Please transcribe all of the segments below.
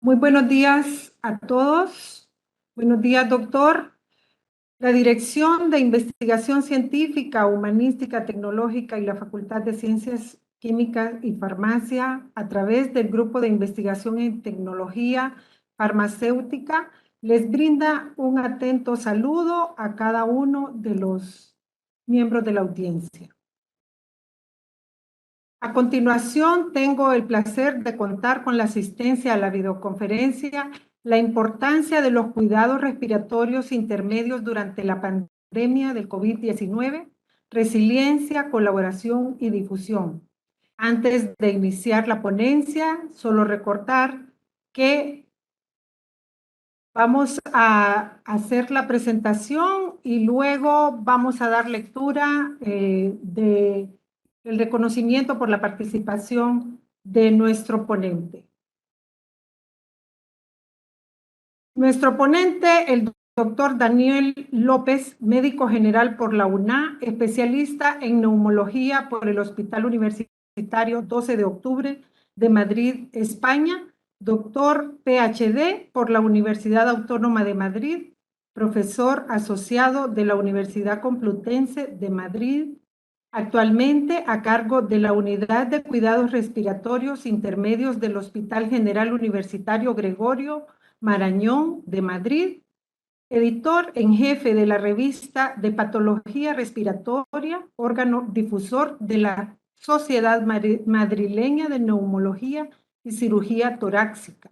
Muy buenos días a todos. Buenos días, doctor. La Dirección de Investigación Científica, Humanística, Tecnológica y la Facultad de Ciencias Químicas y Farmacia, a través del Grupo de Investigación en Tecnología Farmacéutica, les brinda un atento saludo a cada uno de los miembros de la audiencia. A continuación, tengo el placer de contar con la asistencia a la videoconferencia, la importancia de los cuidados respiratorios intermedios durante la pandemia del COVID-19, resiliencia, colaboración y difusión. Antes de iniciar la ponencia, solo recordar que vamos a hacer la presentación y luego vamos a dar lectura de el reconocimiento por la participación de nuestro ponente. Nuestro ponente, el doctor Daniel López, médico general por la UNA, especialista en neumología por el Hospital Universitario 12 de Octubre de Madrid, España, doctor PhD por la Universidad Autónoma de Madrid, profesor asociado de la Universidad Complutense de Madrid, actualmente a cargo de la Unidad de Cuidados Respiratorios Intermedios del Hospital General Universitario Gregorio Marañón de Madrid, editor en jefe de la revista de Patología Respiratoria, órgano difusor de la Sociedad Madrileña de Neumología y Cirugía Torácica,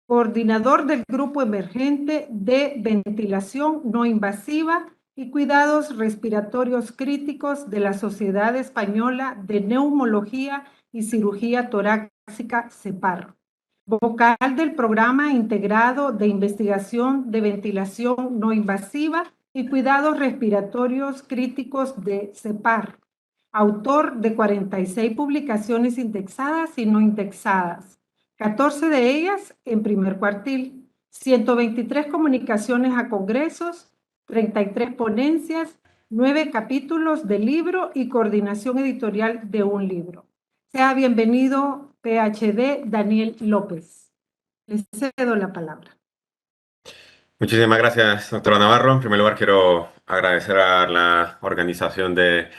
coordinador del Grupo Emergente de Ventilación No Invasiva y Cuidados Respiratorios Críticos de la Sociedad Española de Neumología y Cirugía Torácica, CEPAR. Vocal del Programa Integrado de Investigación de Ventilación No Invasiva y Cuidados Respiratorios Críticos de CEPAR. Autor de 46 publicaciones indexadas y no indexadas, 14 de ellas en primer cuartil, 123 comunicaciones a congresos, 33 ponencias, 9 capítulos de libro y coordinación editorial de un libro. Sea bienvenido, PhD Daniel López. Les cedo la palabra. Muchísimas gracias, doctora Navarro. En primer lugar, quiero agradecer a la organización de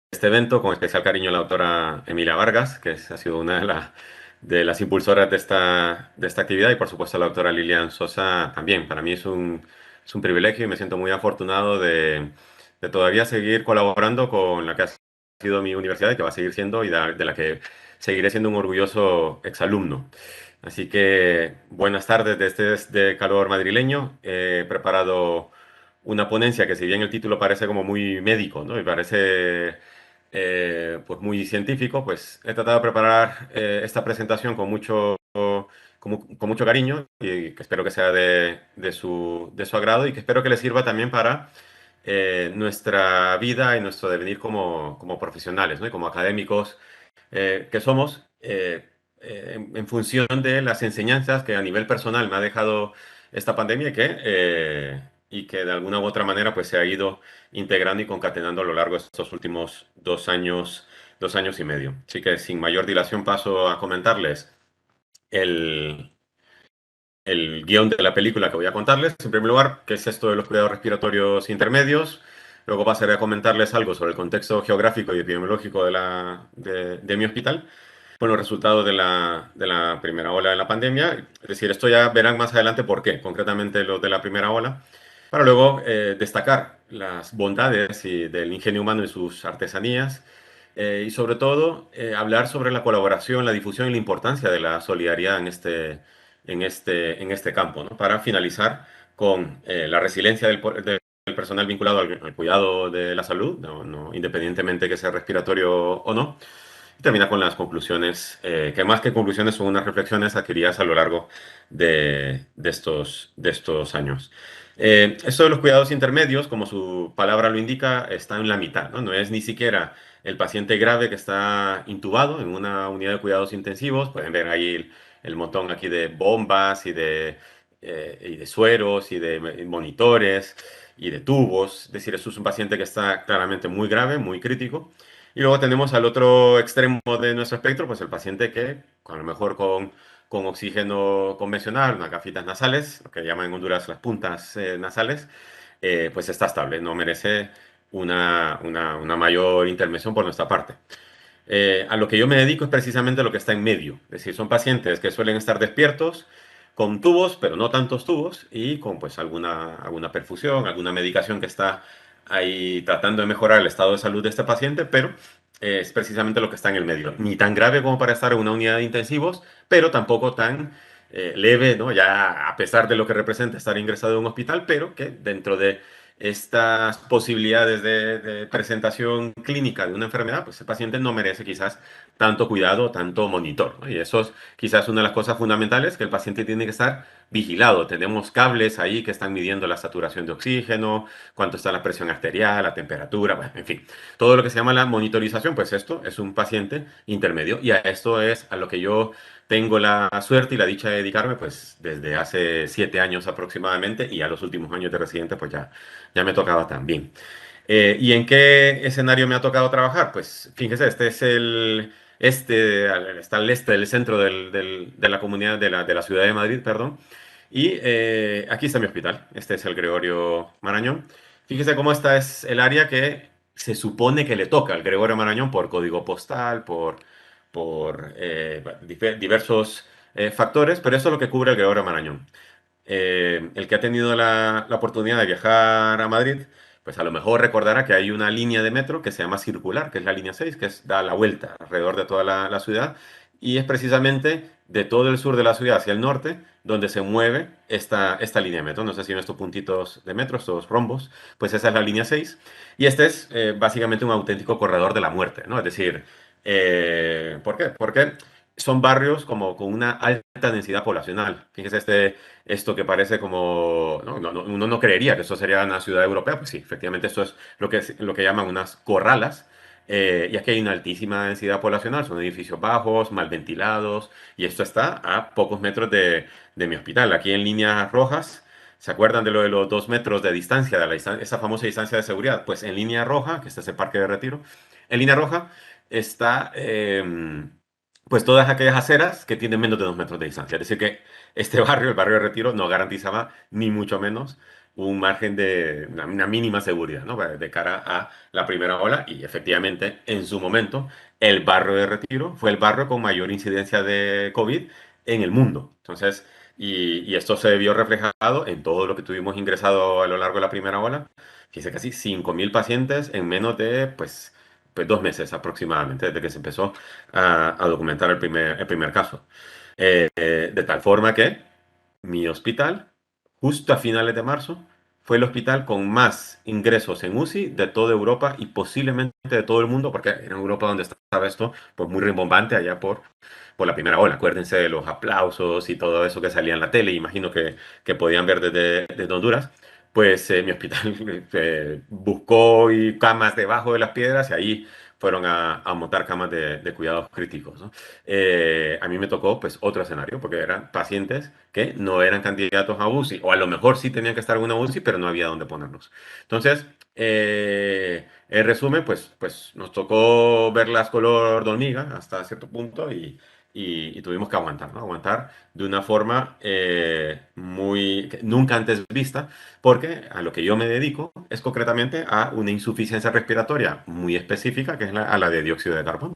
este evento, con especial cariño a la doctora Emilia Vargas, que ha sido una de las impulsoras de esta actividad, y por supuesto a la doctora Lilian Sosa también. Para mí es un privilegio y me siento muy afortunado de todavía seguir colaborando con la que ha sido mi universidad y que va a seguir siendo, y de la que seguiré siendo un orgulloso exalumno. Así que buenas tardes desde este calor madrileño. He preparado una ponencia que, si bien el título parece como muy médico, ¿no? Y parece pues muy científico, pues he tratado de preparar esta presentación con mucho cariño, y que espero que sea de su agrado, y que espero que le sirva también para nuestra vida y nuestro devenir como profesionales, ¿no? Y como académicos que somos, en función de las enseñanzas que a nivel personal me ha dejado esta pandemia, y que de alguna u otra manera pues se ha ido integrando y concatenando a lo largo de estos últimos 2 años y medio. Así que sin mayor dilación paso a comentarles el, el guión de la película que voy a contarles. En primer lugar, qué es esto de los cuidados respiratorios intermedios. Luego pasaré a comentarles algo sobre el contexto geográfico y epidemiológico de mi hospital, con los resultados de la primera ola de la pandemia. Es decir, esto ya verán más adelante por qué, concretamente lo de la primera ola, para luego destacar las bondades del ingenio humano y sus artesanías, y sobre todo hablar sobre la colaboración, la difusión y la importancia de la solidaridad en este campo, ¿no? Para finalizar con la resiliencia del personal vinculado al cuidado de la salud, independientemente que sea respiratorio o no. Y termina con las conclusiones, que más que conclusiones son unas reflexiones adquiridas a lo largo de estos años. Esto de los cuidados intermedios, como su palabra lo indica, está en la mitad, ¿no? No es ni siquiera el paciente grave que está intubado en una unidad de cuidados intensivos. Pueden ver ahí el montón aquí de bombas y de sueros y de monitores y de tubos. Es decir, eso es un paciente que está claramente muy grave, muy crítico. Y luego tenemos al otro extremo de nuestro espectro, pues el paciente que a lo mejor con con oxígeno convencional, unas gafitas nasales, lo que llaman en Honduras las puntas nasales, pues está estable, no merece una mayor intervención por nuestra parte. A lo que yo me dedico es precisamente lo que está en medio. Es decir, son pacientes que suelen estar despiertos con tubos, pero no tantos tubos, y con pues alguna perfusión, alguna medicación que está ahí tratando de mejorar el estado de salud de este paciente, pero es precisamente lo que está en el medio. Ni tan grave como para estar en una unidad de intensivos, pero tampoco tan leve, ¿no? Ya a pesar de lo que representa estar ingresado en un hospital, pero que dentro de estas posibilidades de presentación clínica de una enfermedad, pues el paciente no merece quizás tanto cuidado, tanto monitor, ¿no? Y eso es quizás una de las cosas fundamentales, que el paciente tiene que estar vigilado. Tenemos cables ahí que están midiendo la saturación de oxígeno, cuánto está la presión arterial, la temperatura, bueno, en fin, todo lo que se llama la monitorización, pues esto es un paciente intermedio y a esto es a lo que yo tengo la suerte y la dicha de dedicarme pues desde hace 7 años aproximadamente y a los últimos años de residente pues ya me tocaba también. ¿Y en qué escenario me ha tocado trabajar? Pues fíjese, está al este del centro de la comunidad de la ciudad de Madrid, perdón. Y aquí está mi hospital. Este es el Gregorio Marañón. Fíjese cómo esta es el área que se supone que le toca al Gregorio Marañón por código postal, por diversos factores, pero eso es lo que cubre el Gregorio Marañón. El que ha tenido la oportunidad de viajar a Madrid, pues a lo mejor recordará que hay una línea de metro que se llama circular, que es la línea 6 da la vuelta alrededor de toda la ciudad, y es precisamente de todo el sur de la ciudad hacia el norte donde se mueve esta línea de metro. No sé si ven estos puntitos de metro, estos rombos, pues esa es la línea 6, y este es básicamente un auténtico corredor de la muerte, ¿no? Es decir, ¿por qué? Porque son barrios como con una alta densidad poblacional. Fíjese esto que parece como, uno no creería que eso sería una ciudad europea, pues sí, efectivamente esto es lo que llaman unas corralas, y aquí hay una altísima densidad poblacional, son edificios bajos, mal ventilados, y esto está a pocos metros de mi hospital. Aquí en líneas rojas, ¿se acuerdan de lo de los 2 metros de distancia, esa famosa distancia de seguridad? Pues en línea roja, que este es el Parque de Retiro, en línea roja está... pues todas aquellas aceras que tienen menos de 2 metros de distancia. Es decir, que este barrio, el barrio de Retiro, no garantizaba ni mucho menos un margen de una mínima seguridad, ¿no? De cara a la primera ola. Y efectivamente, en su momento, el barrio de Retiro fue el barrio con mayor incidencia de COVID en el mundo. Entonces, y esto se vio reflejado en todo lo que tuvimos ingresado a lo largo de la primera ola. Fíjense, casi 5.000 pacientes en menos de, pues 2 meses aproximadamente, desde que se empezó a documentar el primer caso. De tal forma que mi hospital, justo a finales de marzo, fue el hospital con más ingresos en UCI de toda Europa y posiblemente de todo el mundo, porque en Europa donde estaba esto, pues muy rimbombante allá por la primera ola. Acuérdense de los aplausos y todo eso que salía en la tele, imagino que podían ver desde Honduras. Pues mi hospital buscó y camas debajo de las piedras y ahí fueron a montar camas de cuidados críticos, ¿no? A mí me tocó pues otro escenario, porque eran pacientes que no eran candidatos a UCI, o a lo mejor sí tenían que estar en una UCI, pero no había dónde ponerlos. Entonces, en resumen, pues nos tocó verlas color de hormiga hasta cierto punto y tuvimos que aguantar, ¿no? Aguantar de una forma nunca antes vista, porque a lo que yo me dedico es concretamente a una insuficiencia respiratoria muy específica, que es a la de dióxido de carbono.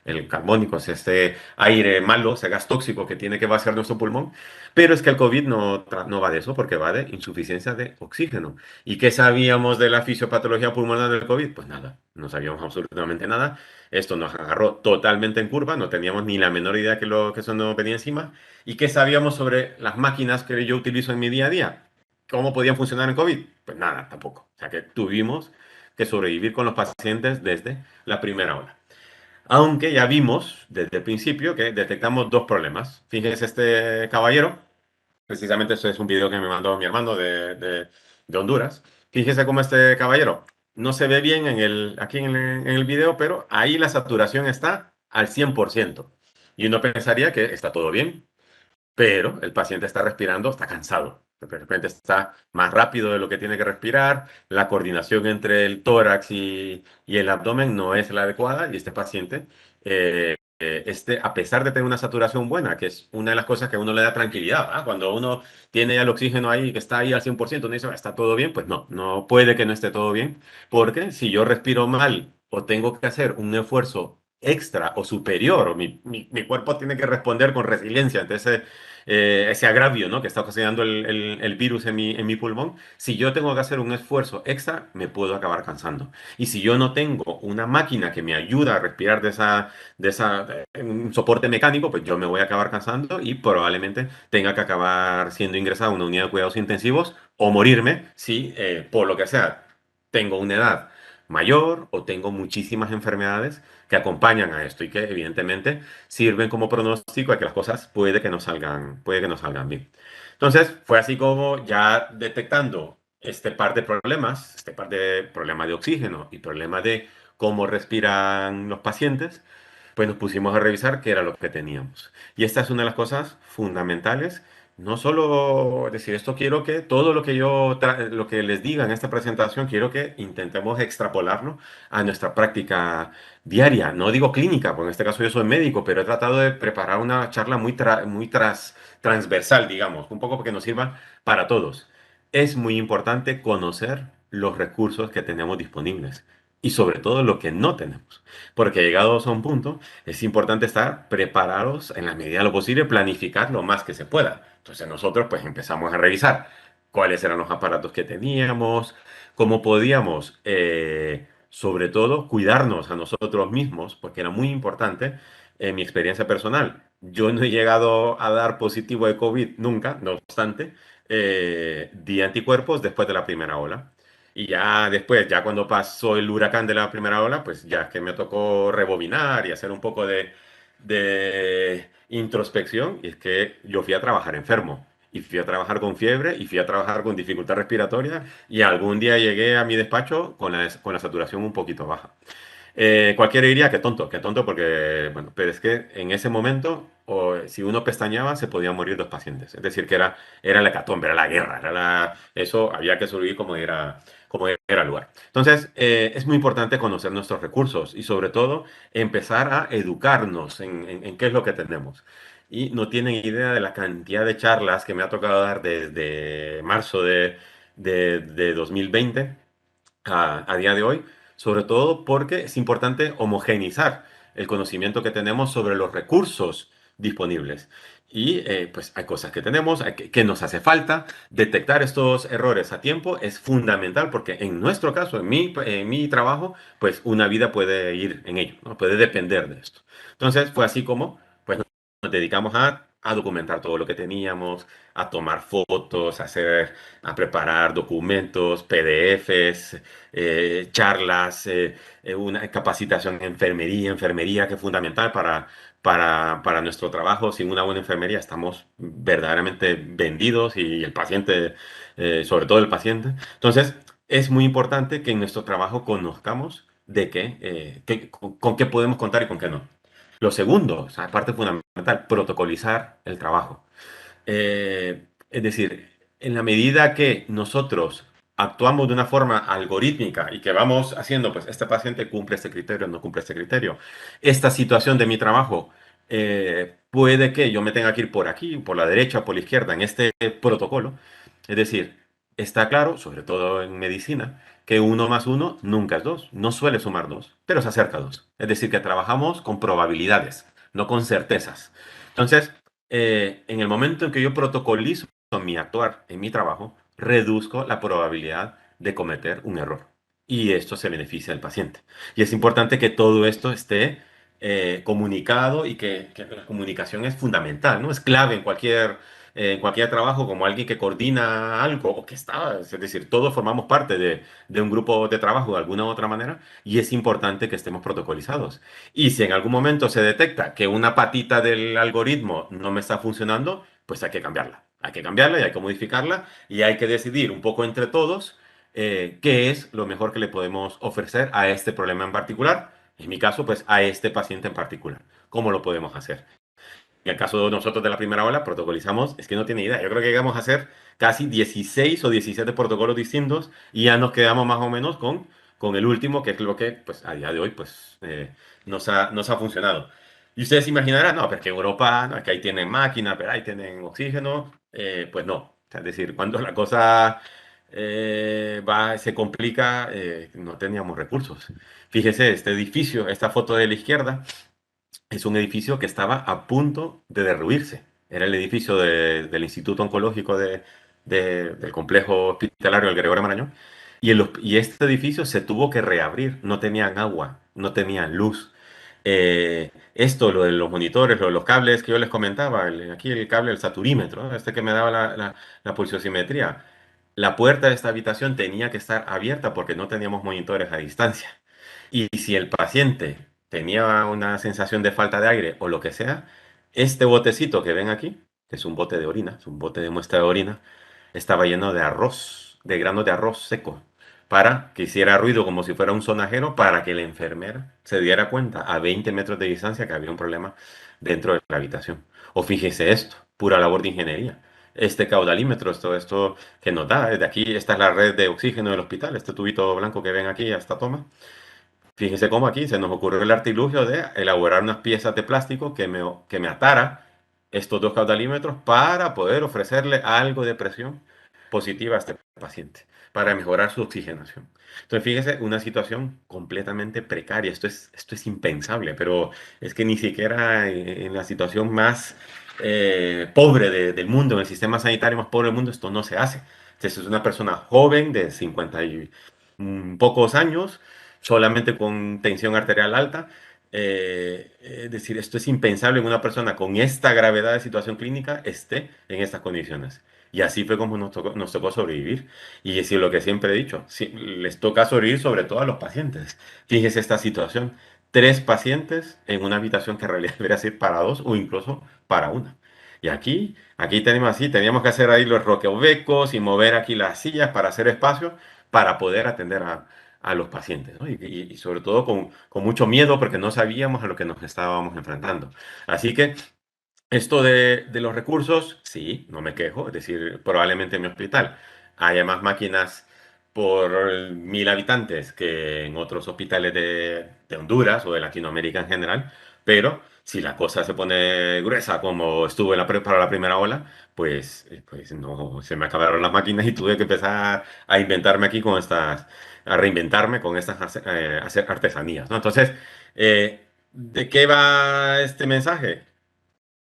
El carbónico es este aire malo, ese gas tóxico que tiene que vaciar nuestro pulmón, pero es que el COVID no va de eso, porque va de insuficiencia de oxígeno. ¿Y qué sabíamos de la fisiopatología pulmonar del COVID? Pues nada, no sabíamos absolutamente nada. Esto nos agarró totalmente en curva, no teníamos ni la menor idea que eso nos venía encima. ¿Y qué sabíamos sobre las máquinas que yo utilizo en mi día a día? ¿Cómo podían funcionar en COVID? Pues nada, tampoco. O sea que tuvimos que sobrevivir con los pacientes desde la primera ola. Aunque ya vimos desde el principio que detectamos dos problemas. Fíjense este caballero, precisamente este es un video que me mandó mi hermano de Honduras. Fíjese cómo este caballero no se ve bien aquí en el video, pero ahí la saturación está al 100%. Y uno pensaría que está todo bien, pero el paciente está respirando, está cansado. De repente está más rápido de lo que tiene que respirar, la coordinación entre el tórax y el abdomen no es la adecuada y este paciente a pesar de tener una saturación buena, que es una de las cosas que a uno le da tranquilidad, ¿verdad? Cuando uno tiene ya el oxígeno ahí, que está ahí al 100%, uno dice, "Ah, está todo bien", pues no, no puede que no esté todo bien, porque si yo respiro mal o tengo que hacer un esfuerzo extra o superior, o mi cuerpo tiene que responder con resiliencia ante ese agravio, ¿no? que está ocasionando el virus en mi pulmón, si yo tengo que hacer un esfuerzo extra, me puedo acabar cansando. Y si yo no tengo una máquina que me ayuda a respirar un soporte mecánico, pues yo me voy a acabar cansando y probablemente tenga que acabar siendo ingresado a una unidad de cuidados intensivos o morirme si, por lo que sea, tengo una edad mayor o tengo muchísimas enfermedades que acompañan a esto y que evidentemente sirven como pronóstico de que las cosas puede que no salgan bien. Entonces, fue así como ya detectando este par de problemas, este par de problemas de oxígeno y problemas de cómo respiran los pacientes, pues nos pusimos a revisar qué era lo que teníamos. Y esta es una de las cosas fundamentales. No solo es decir, esto quiero que todo lo que lo que les diga en esta presentación, quiero que intentemos extrapolarlo a nuestra práctica diaria. No digo clínica, porque en este caso yo soy médico, pero he tratado de preparar una charla muy transversal, digamos, un poco porque nos sirva para todos. Es muy importante conocer los recursos que tenemos disponibles y sobre todo lo que no tenemos. Porque llegados a un punto, es importante estar preparados en la medida de lo posible, planificar lo más que se pueda. Entonces nosotros pues empezamos a revisar cuáles eran los aparatos que teníamos, cómo podíamos, sobre todo, cuidarnos a nosotros mismos, porque era muy importante en mi experiencia personal. Yo no he llegado a dar positivo de COVID nunca, no obstante, di anticuerpos después de la primera ola. Y ya después, ya cuando pasó el huracán de la primera ola, pues ya es que me tocó rebobinar y hacer un poco de introspección. Y es que yo fui a trabajar enfermo. Y fui a trabajar con fiebre y fui a trabajar con dificultad respiratoria. Y algún día llegué a mi despacho con la saturación un poquito baja. Cualquiera diría que tonto porque, bueno, pero es que en ese momento, si uno pestañeaba, se podían morir dos pacientes. Es decir, que era la hecatombe, era la guerra, eso había que sobrevivir como era el lugar. Entonces, es muy importante conocer nuestros recursos y sobre todo empezar a educarnos en qué es lo que tenemos. Y no tienen idea de la cantidad de charlas que me ha tocado dar desde marzo de 2020 a día de hoy, sobre todo porque es importante homogeneizar el conocimiento que tenemos sobre los recursos disponibles. Y pues hay cosas que tenemos, que nos hace falta. Detectar estos errores a tiempo es fundamental porque en nuestro caso, en mi trabajo, pues una vida puede ir en ello, ¿no? Puede depender de esto. Entonces fue así como pues, nos dedicamos a documentar todo lo que teníamos, a tomar fotos, a preparar documentos, PDFs, charlas, una capacitación en enfermería que es fundamental para nuestro trabajo. Sin una buena enfermería estamos verdaderamente vendidos y el paciente, sobre todo el paciente. Entonces, es muy importante que en nuestro trabajo conozcamos con qué podemos contar y con qué no. Lo segundo, o sea, parte fundamental, protocolizar el trabajo. Es decir, en la medida que nosotros actuamos de una forma algorítmica y que vamos haciendo, pues este paciente cumple este criterio, no cumple este criterio, esta situación de mi trabajo puede que yo me tenga que ir por aquí, por la derecha, por la izquierda, en este protocolo. Es decir, está claro, sobre todo en medicina, que uno más uno nunca es dos, no suele sumar dos, pero se acerca a dos. Es decir, que trabajamos con probabilidades, no con certezas. Entonces, en el momento en que yo protocolizo mi actuar en mi trabajo, reduzco la probabilidad de cometer un error. Y esto se beneficia al paciente. Y es importante que todo esto esté comunicado y que la comunicación es fundamental, ¿no? Es clave en cualquier trabajo, como alguien que coordina algo o que está, es decir, todos formamos parte de un grupo de trabajo de alguna u otra manera y es importante que estemos protocolizados. Y si en algún momento se detecta que una patita del algoritmo no me está funcionando, pues hay que cambiarla. Hay que cambiarla y hay que modificarla y hay que decidir un poco entre todos qué es lo mejor que le podemos ofrecer a este problema en particular. En mi caso, pues a este paciente en particular. ¿Cómo lo podemos hacer? En el caso de nosotros de la primera ola, protocolizamos, es que no tiene idea. Yo creo que llegamos a hacer casi 16 o 17 protocolos distintos y ya nos quedamos más o menos con el último, que es lo que pues, a día de hoy pues, nos ha funcionado. Y ustedes se imaginarán, no, porque en Europa, no, es que ahí tienen máquinas, pero ahí tienen oxígeno. Pues no. O sea, es decir, cuando la cosa se complica, no teníamos recursos. Fíjese, este edificio, esta foto de la izquierda, es un edificio que estaba a punto de derruirse. Era el edificio del Instituto Oncológico del Complejo Hospitalario del Gregorio Marañón. Y este edificio se tuvo que reabrir. No tenían agua, no tenían luz. Esto, lo de los monitores, lo de los cables que yo les comentaba, aquí el cable, el saturímetro, ¿no? Este que me daba la pulsiosimetría. La puerta de esta habitación tenía que estar abierta porque no teníamos monitores a distancia. Y si el paciente tenía una sensación de falta de aire o lo que sea, este botecito que ven aquí, que es un bote de orina, es un bote de muestra de orina, estaba lleno de arroz, de granos de arroz seco, para que hiciera ruido como si fuera un sonajero, para que la enfermera se diera cuenta a 20 metros de distancia que había un problema dentro de la habitación. O fíjese esto, pura labor de ingeniería. Este caudalímetro, esto que nos da, desde aquí, esta es la red de oxígeno del hospital, este tubito blanco que ven aquí, esta toma. Fíjese cómo aquí se nos ocurrió el artilugio de elaborar unas piezas de plástico que me atara estos dos caudalímetros para poder ofrecerle algo de presión positiva a este paciente, para mejorar su oxigenación. Entonces, fíjese, una situación completamente precaria. Esto es impensable, pero es que ni siquiera en la situación más pobre del mundo, en el sistema sanitario más pobre del mundo, esto no se hace. Entonces, es una persona joven de 50 y pocos años solamente con tensión arterial alta. Es decir, esto es impensable en una persona con esta gravedad de situación clínica esté en estas condiciones. Y así fue como nos tocó sobrevivir. Y es lo que siempre he dicho, les toca sobrevivir sobre todo a los pacientes. Fíjese esta situación, 3 pacientes en una habitación que en realidad debería ser para 2 o incluso para una. Y aquí tenemos así, teníamos que hacer ahí los roqueovecos y mover aquí las sillas para hacer espacio para poder atender a los pacientes, ¿no? Y sobre todo con mucho miedo porque no sabíamos a lo que nos estábamos enfrentando. Así que esto de los recursos, sí, no me quejo, es decir, probablemente en mi hospital haya más máquinas por 1.000 habitantes que en otros hospitales de Honduras o de Latinoamérica en general, pero si la cosa se pone gruesa como estuvo para la primera ola, pues no, se me acabaron las máquinas y tuve que empezar a inventarme aquí a reinventarme con estas hacer artesanías, ¿no? Entonces, ¿de qué va este mensaje?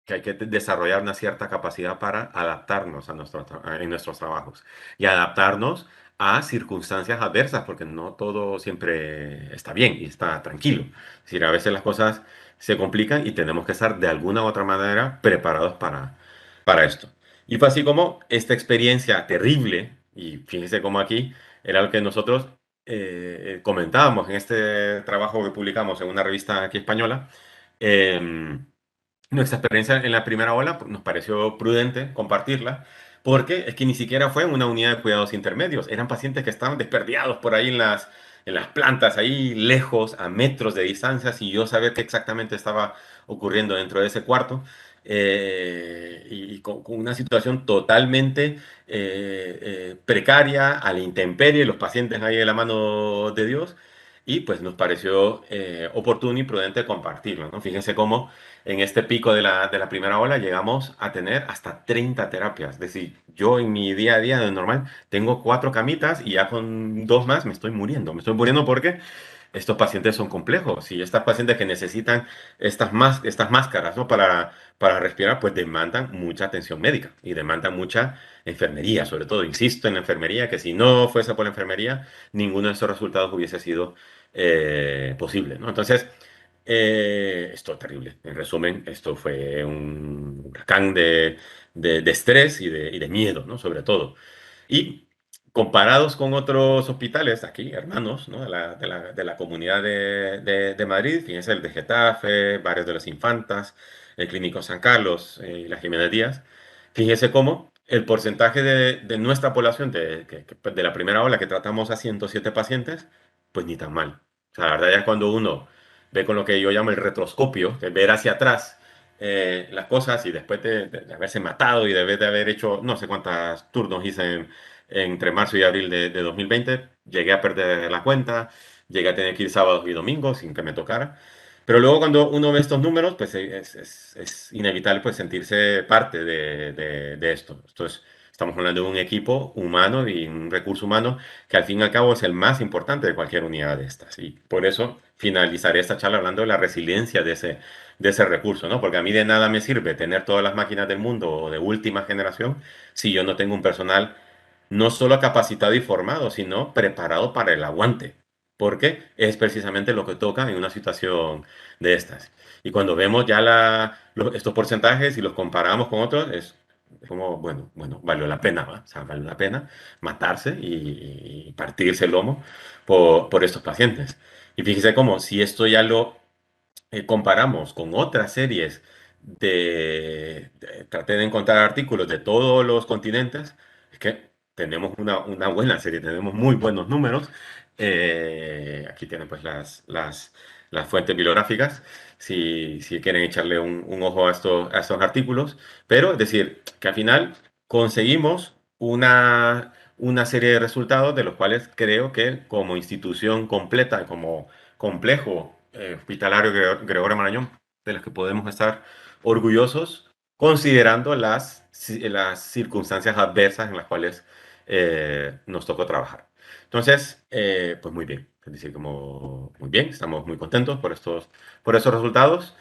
Que hay que desarrollar una cierta capacidad para adaptarnos en nuestros trabajos y adaptarnos a circunstancias adversas, porque no todo siempre está bien y está tranquilo. Es decir, a veces las cosas se complican y tenemos que estar de alguna u otra manera preparados para esto. Y fue así como esta experiencia terrible, y fíjense cómo aquí era lo que nosotros comentábamos en este trabajo que publicamos en una revista aquí española. em, Nuestra experiencia en la primera ola nos pareció prudente compartirla, porque es que ni siquiera fue en una unidad de cuidados intermedios, eran pacientes que estaban desperdiados por ahí en las plantas, ahí lejos, a metros de distancia, sin yo saber qué exactamente estaba ocurriendo dentro de ese cuarto, y con una situación totalmente precaria, a la intemperie, los pacientes ahí de la mano de Dios, y pues nos pareció oportuno y prudente compartirlo, ¿no? Fíjense cómo en este pico de la primera ola llegamos a tener hasta 30 terapias. Es decir, yo en mi día a día de normal tengo 4 camitas y ya con 2 más me estoy muriendo. Me estoy muriendo porque estos pacientes son complejos y estas pacientes que necesitan estas máscaras, ¿no? para respirar, pues demandan mucha atención médica y demandan mucha enfermería, sobre todo, insisto en la enfermería, que si no fuese por la enfermería, ninguno de estos resultados hubiese sido posible, ¿no? Entonces, esto es terrible. En resumen, esto fue un huracán de estrés y de miedo, ¿no? Sobre todo. Y comparados con otros hospitales aquí, hermanos, ¿no? De la comunidad de Madrid, fíjense el de Getafe, varios de las Infantas, el Clínico San Carlos y la Jiménez Díaz, fíjense cómo el porcentaje de nuestra población de la primera ola que tratamos a 107 pacientes, pues ni tan mal. O sea, la verdad ya cuando uno ve con lo que yo llamo el retroscopio, que es ver hacia atrás las cosas y después de haberse matado y de haber hecho no sé cuántos turnos hice entre marzo y abril de 2020, llegué a perder la cuenta, llegué a tener que ir sábados y domingos sin que me tocara. Pero luego cuando uno ve estos números, pues es inevitable pues sentirse parte de esto. Entonces, estamos hablando de un equipo humano y un recurso humano que al fin y al cabo es el más importante de cualquier unidad de estas. Y por eso finalizaré esta charla hablando de la resiliencia de ese recurso, ¿no? Porque a mí de nada me sirve tener todas las máquinas del mundo o de última generación si yo no tengo un personal no solo capacitado y formado, sino preparado para el aguante, porque es precisamente lo que toca en una situación de estas. Y cuando vemos ya estos porcentajes y los comparamos con otros, es como, bueno, valió la pena, ¿va? O sea, valió la pena matarse y partirse el lomo por estos pacientes. Y fíjese cómo, si esto ya lo comparamos con otras series traté de encontrar artículos de todos los continentes, es que tenemos una buena serie, tenemos muy buenos números. Aquí tienen pues las fuentes bibliográficas, si quieren echarle un ojo a estos artículos, pero es decir, que al final conseguimos una serie de resultados de los cuales creo que como institución completa, como complejo hospitalario Gregorio Marañón, de los que podemos estar orgullosos, considerando las circunstancias adversas en las cuales nos tocó trabajar. Entonces, pues muy bien, es decir, como muy bien, estamos muy contentos por estos resultados,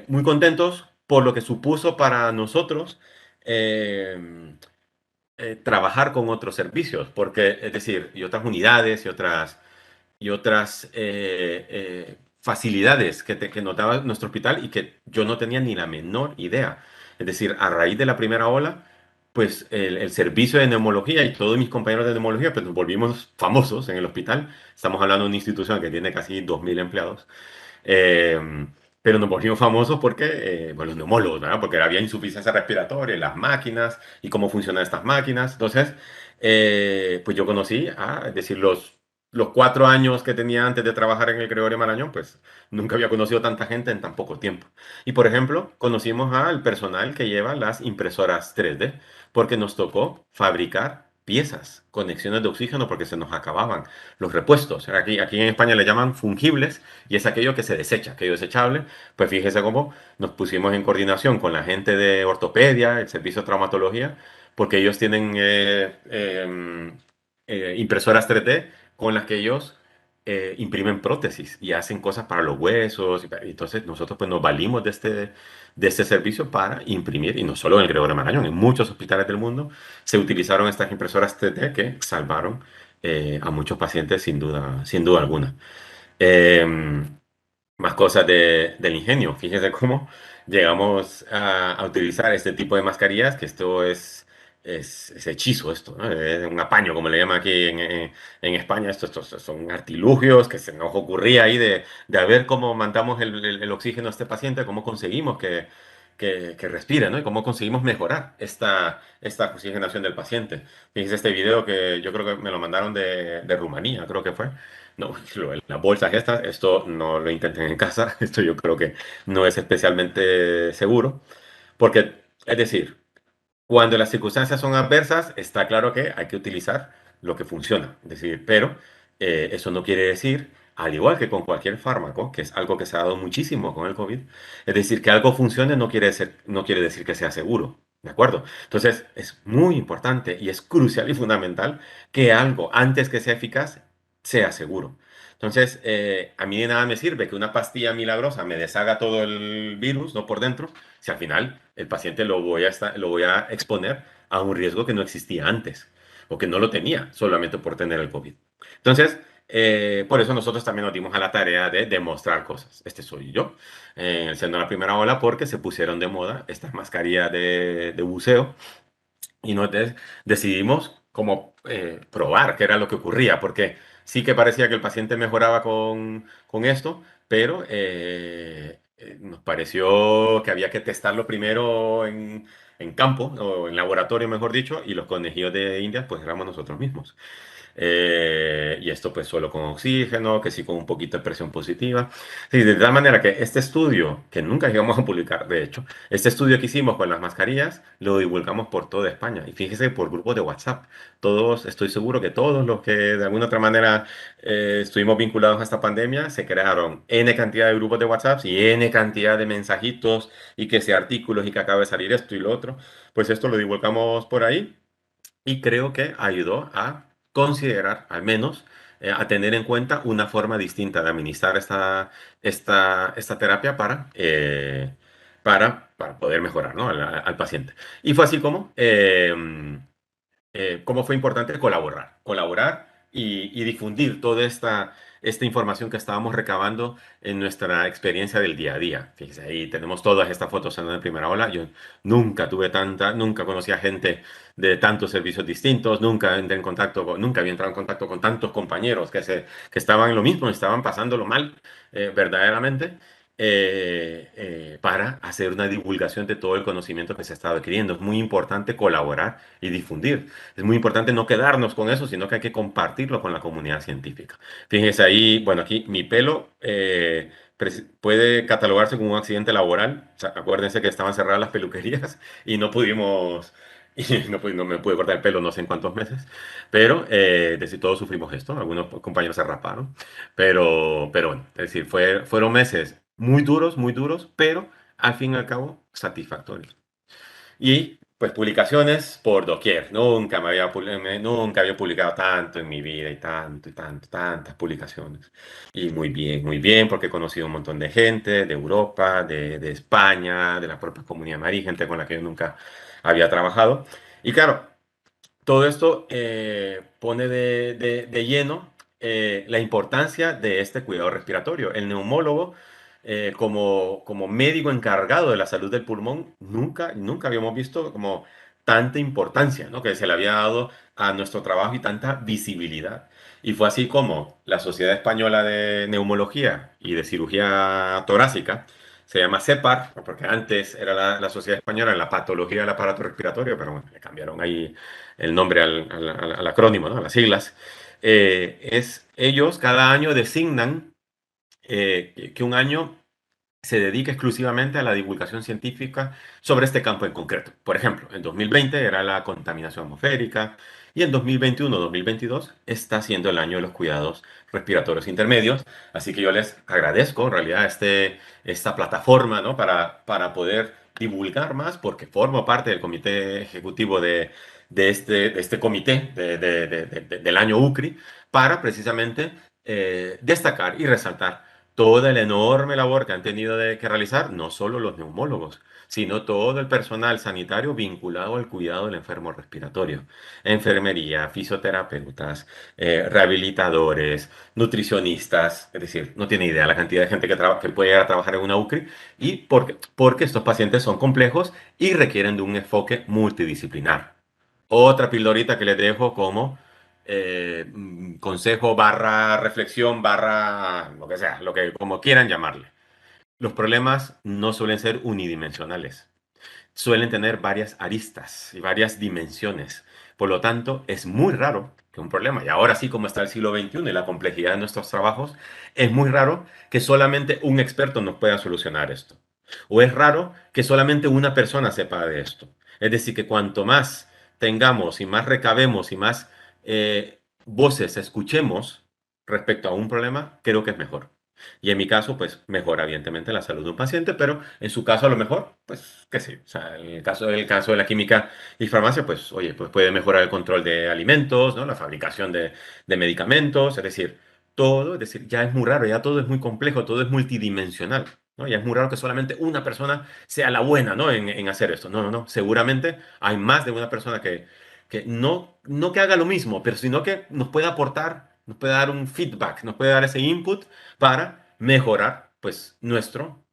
muy contentos por lo que supuso para nosotros trabajar con otros servicios, porque, es decir, y otras unidades y otras facilidades que nos daba nuestro hospital y que yo no tenía ni la menor idea. Es decir, a raíz de la primera ola, pues el servicio de neumología y todos mis compañeros de neumología, pues nos volvimos famosos en el hospital. Estamos hablando de una institución que tiene casi 2.000 empleados. Eh, pero nos volvimos famosos porque, bueno, los neumólogos, ¿verdad? Porque había insuficiencia respiratoria en las máquinas y cómo funcionan estas máquinas. Entonces, pues yo conocí es decir, los 4 años que tenía antes de trabajar en el Gregorio Marañón, pues nunca había conocido tanta gente en tan poco tiempo. Y por ejemplo, conocimos al personal que lleva las impresoras 3D, porque nos tocó fabricar piezas, conexiones de oxígeno, porque se nos acababan los repuestos. Aquí en España le llaman fungibles y es aquello que se desecha, aquello desechable. Pues fíjese cómo nos pusimos en coordinación con la gente de ortopedia, el servicio de traumatología, porque ellos tienen impresoras 3D con las que ellos imprimen prótesis y hacen cosas para los huesos. Y entonces nosotros pues nos valimos de este servicio para imprimir, y no solo en el Gregorio Marañón, en muchos hospitales del mundo se utilizaron estas impresoras 3D que salvaron a muchos pacientes sin duda alguna. Eh, Más cosas del ingenio. Fíjense cómo llegamos a utilizar este tipo de mascarillas, que esto es hechizo, esto, ¿no? Es un apaño, como le llaman aquí en España. Estos son artilugios que se nos ocurría ahí de a ver cómo mandamos el oxígeno a este paciente, cómo conseguimos que respire, ¿no? Y cómo conseguimos mejorar esta oxigenación del paciente. Fíjense este video que yo creo que me lo mandaron de Rumanía, creo que fue. No, las bolsas estas, esto no lo intenten en casa, esto yo creo que no es especialmente seguro, porque, es decir, cuando las circunstancias son adversas, está claro que hay que utilizar lo que funciona, es decir, pero eso no quiere decir, al igual que con cualquier fármaco, que es algo que se ha dado muchísimo con el COVID, es decir, que algo funcione no quiere decir que sea seguro. ¿De acuerdo? Entonces, es muy importante y es crucial y fundamental que algo, antes que sea eficaz, sea seguro. Entonces, a mí de nada me sirve que una pastilla milagrosa me deshaga todo el virus, no por dentro, si al final el paciente lo voy a exponer a un riesgo que no existía antes o que no lo tenía solamente por tener el COVID. Entonces, por eso nosotros también nos dimos a la tarea de demostrar cosas. Este soy yo, siendo la primera ola, porque se pusieron de moda estas mascarillas de buceo y decidimos como probar qué era lo que ocurría, porque sí que parecía que el paciente mejoraba con esto, pero nos pareció que había que testarlo primero en campo, o en laboratorio, mejor dicho, y los conejillos de India, pues éramos nosotros mismos. Y esto pues solo con oxígeno, que sí con un poquito de presión positiva. Sí, de tal manera que este estudio, que nunca llegamos a publicar, de hecho, este estudio que hicimos con las mascarillas, lo divulgamos por toda España. Y fíjese, por grupos de WhatsApp. Todos, estoy seguro que todos los que de alguna otra manera estuvimos vinculados a esta pandemia, se crearon N cantidad de grupos de WhatsApp y N cantidad de mensajitos y que sea artículos y que acaba de salir esto y lo otro. Pues esto lo divulgamos por ahí y creo que ayudó a considerar, al menos, a tener en cuenta una forma distinta de administrar esta terapia para poder mejorar, ¿no? al paciente. Y fue así como cómo fue importante colaborar y difundir toda esta información que estábamos recabando en nuestra experiencia del día a día. Fíjese, ahí tenemos todas estas fotos en la primera ola. Yo nunca conocí a gente de tantos servicios distintos, nunca entré en contacto nunca había entrado en contacto con tantos compañeros que estaban en lo mismo, estaban pasándolo mal, verdaderamente. Para hacer una divulgación de todo el conocimiento que se estaba adquiriendo. Es muy importante colaborar y difundir. Es muy importante no quedarnos con eso, sino que hay que compartirlo con la comunidad científica. Fíjense ahí, bueno, aquí mi pelo puede catalogarse como un accidente laboral. O sea, acuérdense que estaban cerradas las peluquerías y no pudimos, y no me pude cortar el pelo no sé en cuántos meses, pero es decir, todos sufrimos esto, algunos compañeros se raparon, pero bueno, es decir, fueron meses muy duros, pero al fin y al cabo satisfactorios. Y pues publicaciones por doquier. Nunca había publicado tanto en mi vida y tantas publicaciones. Y muy bien, porque he conocido un montón de gente de Europa, de España, de la propia Comunidad Marí, gente con la que yo nunca había trabajado. Y claro, todo esto pone de lleno la importancia de este cuidado respiratorio. El neumólogo, como médico encargado de la salud del pulmón, nunca habíamos visto como tanta importancia, ¿no? Que se le había dado a nuestro trabajo y tanta visibilidad. Y fue así como la Sociedad Española de Neumología y de Cirugía Torácica, se llama CEPAR, porque antes era la Sociedad Española en la Patología del Aparato Respiratorio, pero bueno, le cambiaron ahí el nombre al acrónimo, ¿no? A las siglas. Ellos cada año designan que un año se dedica exclusivamente a la divulgación científica sobre este campo en concreto. Por ejemplo, en 2020 era la contaminación atmosférica y en 2021-2022 está siendo el año de los cuidados respiratorios intermedios. Así que yo les agradezco en realidad esta plataforma, ¿no? para poder divulgar más porque formo parte del comité ejecutivo de este comité del año UCRI para precisamente destacar y resaltar toda la enorme labor que han tenido que realizar, no solo los neumólogos, sino todo el personal sanitario vinculado al cuidado del enfermo respiratorio. Enfermería, fisioterapeutas, rehabilitadores, nutricionistas, es decir, no tiene idea la cantidad de gente que puede llegar a trabajar en una UCRI y porque estos pacientes son complejos y requieren de un enfoque multidisciplinar. Otra pildorita que les dejo como consejo barra reflexión barra lo que sea, como quieran llamarle. Los problemas no suelen ser unidimensionales, suelen tener varias aristas y varias dimensiones. Por lo tanto, es muy raro que un problema, y ahora sí como está el siglo XXI y la complejidad de nuestros trabajos, es muy raro que solamente un experto nos pueda solucionar esto. O es raro que solamente una persona sepa de esto. Es decir, que cuanto más tengamos y más recabemos y más voces escuchemos respecto a un problema, creo que es mejor. Y en mi caso, pues mejora evidentemente la salud de un paciente, pero en su caso a lo mejor, pues que sí. O sea, en el caso de la química y farmacia, pues oye, pues puede mejorar el control de alimentos, ¿no? La fabricación de medicamentos, es decir, todo, es decir, ya es muy raro, ya todo es muy complejo, todo es multidimensional, ¿no? Ya es muy raro que solamente una persona sea la buena, ¿no? En hacer esto. No, no, no. Seguramente hay más de una persona que no que haga lo mismo, pero sino que nos puede aportar, nos puede dar un feedback, nos puede dar ese input para mejorar pues nuestro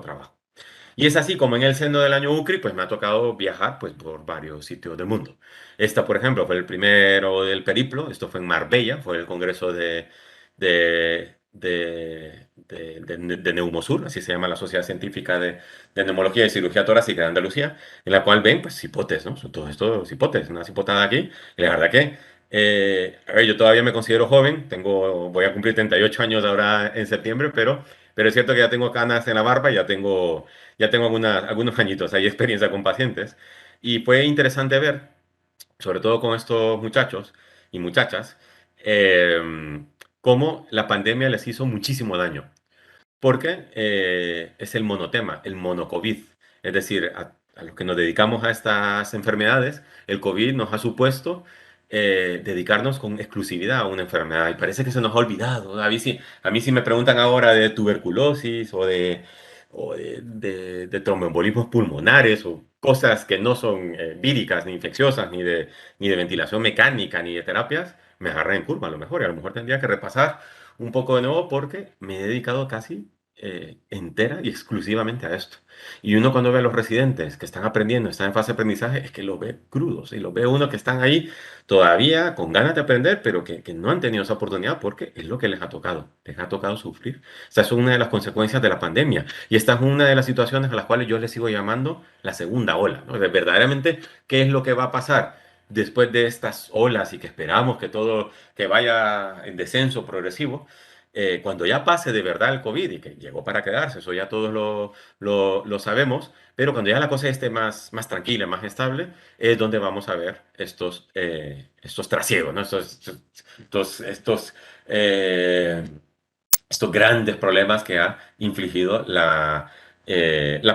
trabajo. Y es así como en el seno del año UCRI pues me ha tocado viajar pues por varios sitios del mundo. Esta, por ejemplo, fue el primero del periplo, esto fue en Marbella, fue el congreso de Neumosur, así se llama la Sociedad Científica de Neumología y Cirugía Torácica de Andalucía, en la cual ven pues cipotes, ¿no? Son todos estos cipotes, una cipotada aquí, y la verdad que, a ver, yo todavía me considero joven, voy a cumplir 38 años ahora en septiembre, pero es cierto que ya tengo canas en la barba y ya tengo algunos añitos, hay experiencia con pacientes, y fue interesante ver, sobre todo con estos muchachos y muchachas, cómo la pandemia les hizo muchísimo daño. Porque es el monotema, el monocovid. Es decir, a los que nos dedicamos a estas enfermedades, el COVID nos ha supuesto dedicarnos con exclusividad a una enfermedad. Y parece que se nos ha olvidado. A mí sí me preguntan ahora de tuberculosis o de tromboembolismos pulmonares o cosas que no son víricas ni infecciosas, ni de ventilación mecánica, ni de terapias, me agarré en curva a lo mejor. Y a lo mejor tendría que repasar un poco de nuevo porque me he dedicado casi entera y exclusivamente a esto. Y uno cuando ve a los residentes que están aprendiendo, están en fase de aprendizaje, es que los ve crudos y los ve uno que están ahí todavía con ganas de aprender, pero que no han tenido esa oportunidad porque es lo que les ha tocado sufrir. Esa es una de las consecuencias de la pandemia y esta es una de las situaciones a las cuales yo les sigo llamando la segunda ola, ¿no? De verdaderamente, ¿qué es lo que va a pasar? Después de estas olas y que esperamos que todo que vaya en descenso progresivo, cuando ya pase de verdad el COVID y que llegó para quedarse, eso ya todos lo sabemos, pero cuando ya la cosa esté más tranquila, más estable, es donde vamos a ver estos trasiegos, ¿no? Estos, eh, estos grandes problemas que ha infligido la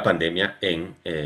pandemia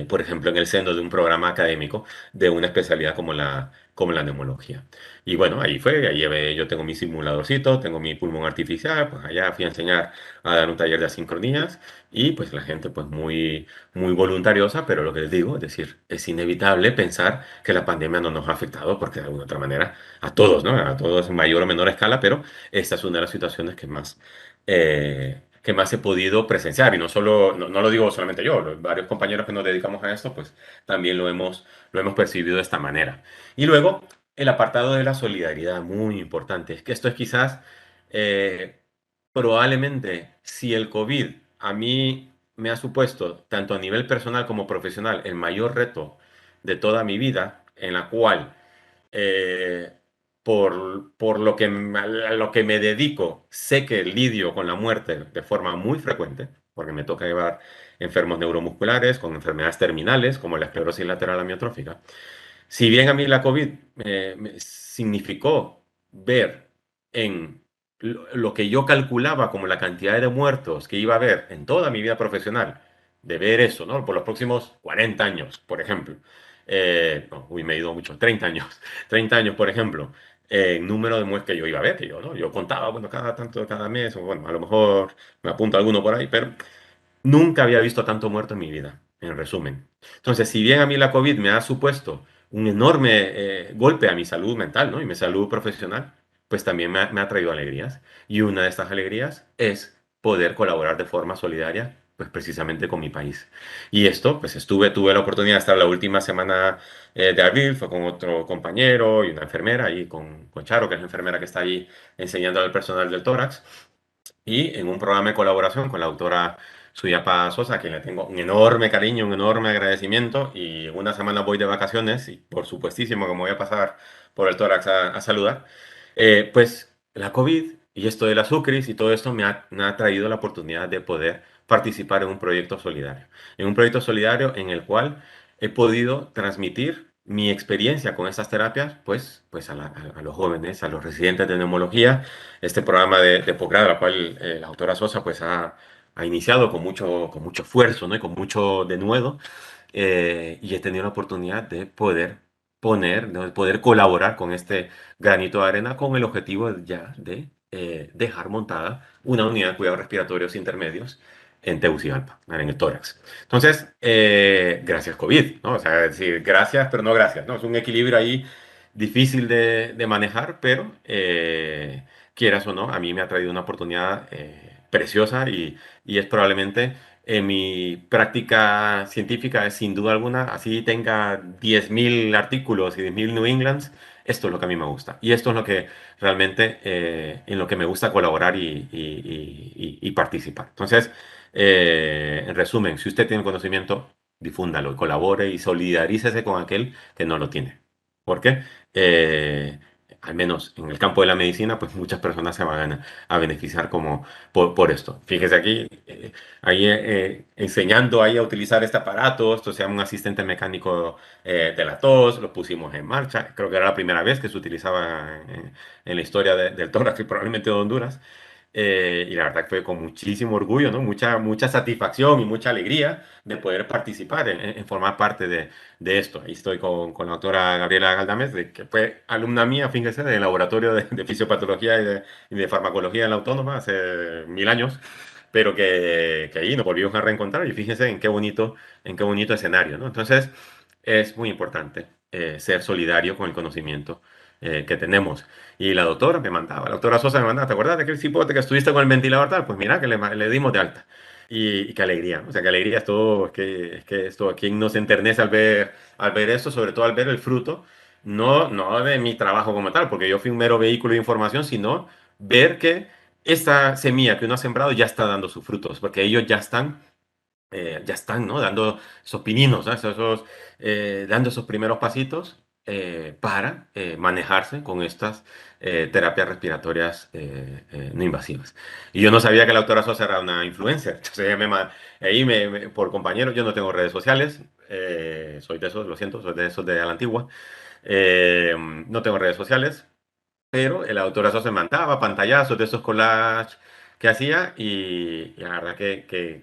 por ejemplo, en el seno de un programa académico de una especialidad como la neumología. Y bueno, yo tengo mi simuladorcito, tengo mi pulmón artificial, pues allá fui a enseñar a dar un taller de asincronías y pues la gente pues muy, muy voluntariosa, pero lo que les digo, es decir, es inevitable pensar que la pandemia no nos ha afectado porque de alguna otra manera a todos, ¿no? A todos en mayor o menor escala, pero esta es una de las situaciones que más he podido presenciar. Y no lo digo solamente yo, varios compañeros que nos dedicamos a esto, pues también lo hemos percibido de esta manera. Y luego, el apartado de la solidaridad, muy importante. Es que esto es quizás, eh, probablemente, si el COVID a mí me ha supuesto, tanto a nivel personal como profesional, el mayor reto de toda mi vida, en la cual eh, por a lo que me dedico, sé que lidio con la muerte de forma muy frecuente, porque me toca llevar enfermos neuromusculares con enfermedades terminales, como la esclerosis lateral amiotrófica. Si bien a mí la COVID me significó ver en lo que yo calculaba como la cantidad de muertos que iba a haber en toda mi vida profesional, de ver eso, ¿no? Por los próximos 40 años, por ejemplo. No, uy, me he ido mucho, 30 años. 30 años, por ejemplo, el número de muertes que yo iba a ver, que yo, ¿no? Yo contaba, bueno, cada tanto, cada mes, o bueno, a lo mejor me apunto alguno por ahí, pero nunca había visto tanto muerto en mi vida, en resumen. Entonces, si bien a mí la COVID me ha supuesto un enorme golpe a mi salud mental, ¿no? Y mi salud profesional, pues también me ha traído alegrías. Y una de estas alegrías es poder colaborar de forma solidaria, pues precisamente con mi país. Y esto, pues tuve la oportunidad de estar la última semana de abril, fue con otro compañero y una enfermera, ahí con Charo, que es la enfermera que está ahí enseñando al personal del tórax y en un programa de colaboración con la doctora Suyapa Sosa, a quien le tengo un enorme cariño, un enorme agradecimiento, y en una semana voy de vacaciones y por supuestísimo que me voy a pasar por el tórax a saludar, pues la COVID y esto de la SUCRIS y todo esto me ha traído la oportunidad de poder participar en un proyecto solidario en el cual he podido transmitir mi experiencia con estas terapias, pues a los jóvenes, a los residentes de neumología, este programa de posgrado, la cual la autora Sosa pues ha iniciado con mucho esfuerzo, ¿no? Y con mucho denuedo, y he tenido la oportunidad de poder poner, ¿no? De poder colaborar con este granito de arena con el objetivo ya de dejar montada una unidad de cuidados respiratorios intermedios en Tegucigalpa, en el tórax. Entonces, gracias COVID, ¿no? O sea, es decir, gracias, pero no gracias, ¿no? Es un equilibrio ahí difícil de manejar, pero quieras o no, a mí me ha traído una oportunidad preciosa y es probablemente en mi práctica científica es sin duda alguna, así tenga 10.000 artículos y 10.000 New Englands, esto es lo que a mí me gusta. Y esto es lo que realmente en lo que me gusta colaborar y participar. Entonces, en resumen, si usted tiene conocimiento, difúndalo y colabore y solidarícese con aquel que no lo tiene. ¿Por qué? Al menos en el campo de la medicina, pues muchas personas se van a beneficiar como por esto. Fíjese aquí, ahí enseñando ahí a utilizar este aparato, esto se llama un asistente mecánico de la tos, lo pusimos en marcha, creo que era la primera vez que se utilizaba en la historia del tórax y probablemente de Honduras. Y la verdad que fue con muchísimo orgullo, ¿no? Mucha satisfacción y mucha alegría de poder participar en formar parte de esto. Ahí estoy con la doctora Gabriela Galdames, que fue alumna mía, fíjese, del laboratorio de fisiopatología y de farmacología en la Autónoma hace 1000 años, pero que ahí nos volvimos a reencontrar y fíjense en qué bonito escenario, ¿no? Entonces, es muy importante ser solidario con el conocimiento que tenemos. Y la doctora me mandaba, la doctora Sosa me mandaba, ¿te acuerdas de aquel cipote que estuviste con el ventilador tal? Pues mira, que le dimos de alta. Y qué alegría, ¿no? O sea, qué alegría esto, es que esto, a quien nos enternece al ver esto, sobre todo al ver el fruto, no de mi trabajo como tal, porque yo fui un mero vehículo de información, sino ver que esta semilla que uno ha sembrado ya está dando sus frutos, porque ellos ya están, ¿no? Dando esos pininos, ¿no? Dando esos primeros pasitos para manejarse con estas terapias respiratorias no invasivas. Y yo no sabía que la doctora Sosa era una influencer. Entonces ahí por compañero, yo no tengo redes sociales, soy de esos, lo siento, soy de esos de a la antigua. No tengo redes sociales, pero el autor se mandaba pantallazos de esos collages que hacía y la verdad que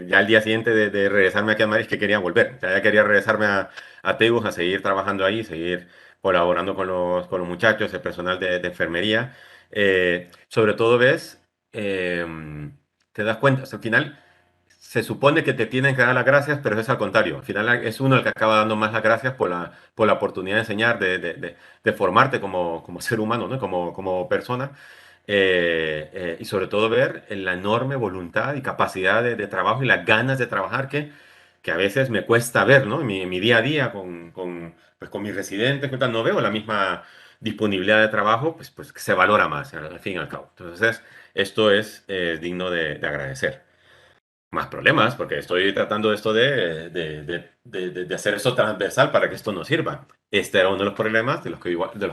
ya el día siguiente de regresarme aquí a Madrid, que quería volver, o sea, ya quería regresarme a Tegus a seguir trabajando ahí, seguir colaborando con los muchachos, el personal de enfermería. Sobre todo ves, eh, te das cuenta, o sea, al final se supone que te tienen que dar las gracias, pero es al contrario. Al final es uno el que acaba dando más las gracias por la oportunidad de enseñar, de formarte como ser humano, ¿no? Como persona. Y sobre todo ver la enorme voluntad y capacidad de trabajo y las ganas de trabajar que a veces me cuesta ver, ¿no? En mi día a día pues, con mis residentes, no veo la misma disponibilidad de trabajo, pues que se valora más, al fin y al cabo. Entonces, esto es digno de agradecer más problemas, porque estoy tratando esto de hacer eso transversal para que esto no sirva. Este era uno de los problemas de los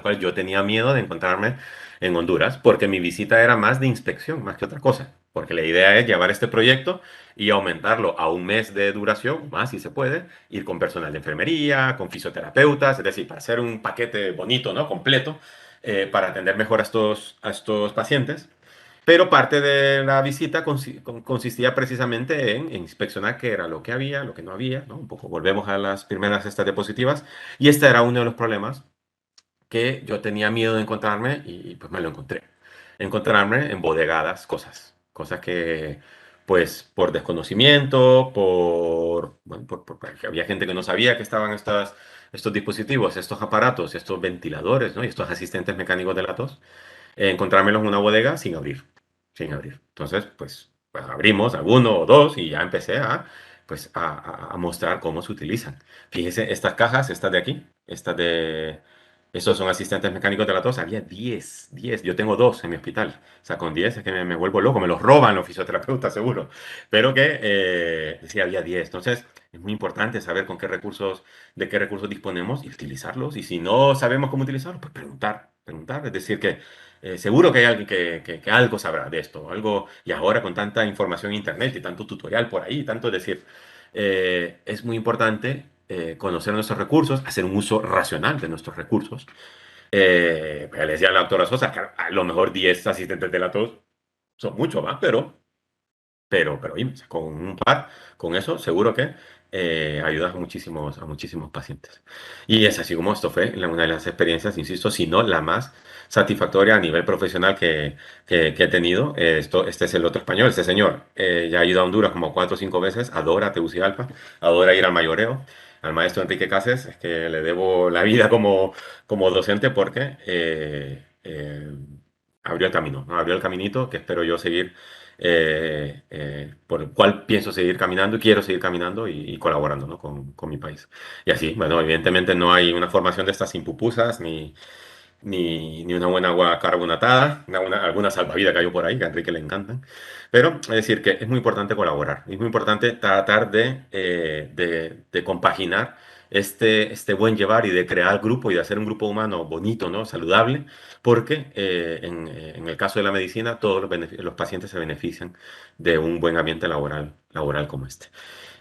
cuales yo tenía miedo de encontrarme en Honduras, porque mi visita era más de inspección, más que otra cosa. Porque la idea es llevar este proyecto y aumentarlo a un mes de duración, más si se puede, ir con personal de enfermería, con fisioterapeutas, es decir, para hacer un paquete bonito, ¿no? Completo, para atender mejor a estos pacientes. Pero parte de la visita consistía precisamente en inspeccionar qué era lo que había, lo que no había, ¿no? Un poco volvemos a las primeras estas diapositivas. Y este era uno de los problemas que yo tenía miedo de encontrarme y pues me lo encontré. Encontrarme embodegadas cosas que pues por desconocimiento, bueno, porque había gente que no sabía que estaban estos dispositivos, estos aparatos, estos ventiladores, ¿no? Y estos asistentes mecánicos de la tos encontrármelos en una bodega sin abrir, sin abrir. Entonces, pues abrimos alguno o dos y ya empecé pues, a mostrar cómo se utilizan. Fíjese, estas cajas, estas de aquí, estos son asistentes mecánicos de la tos, había 10. Yo tengo dos en mi hospital. O sea, con 10 es que me vuelvo loco, me los roban los fisioterapeutas, seguro. Pero que sí, había 10. Entonces, es muy importante saber de qué recursos disponemos y utilizarlos. Y si no sabemos cómo utilizarlos, pues preguntar. Es decir, que seguro que hay alguien que algo sabrá de esto, algo, y ahora con tanta información en internet y tanto tutorial por ahí, tanto es decir, es muy importante conocer nuestros recursos, hacer un uso racional de nuestros recursos. Pues le decía a la doctora Sosa, que a lo mejor 10 asistentes de la tos son mucho más, pero oye, con un par, con eso, seguro que ayudas a muchísimos pacientes. Y es así como esto fue una de las experiencias, insisto, si no la más satisfactoria a nivel profesional que he tenido. Este es el otro español, este señor. Ya ha ido a Honduras como 4 o 5 veces, adora Tegucigalpa, adora ir al mayoreo. Al maestro Enrique Cases, es que le debo la vida como docente porque abrió el camino, ¿no? Abrió el caminito que espero yo seguir por el cual pienso seguir caminando y quiero seguir caminando y colaborando, ¿no? con mi país. Y así, bueno, evidentemente no hay una formación de estas sin pupusas ni una buena agua carbonatada, alguna salvavidas que hay por ahí, que a Enrique le encantan. Pero es decir, que es muy importante colaborar, es muy importante tratar de compaginar este buen llevar y de crear grupo y de hacer un grupo humano bonito, ¿no? Saludable, porque en el caso de la medicina todos los pacientes se benefician de un buen ambiente laboral como este.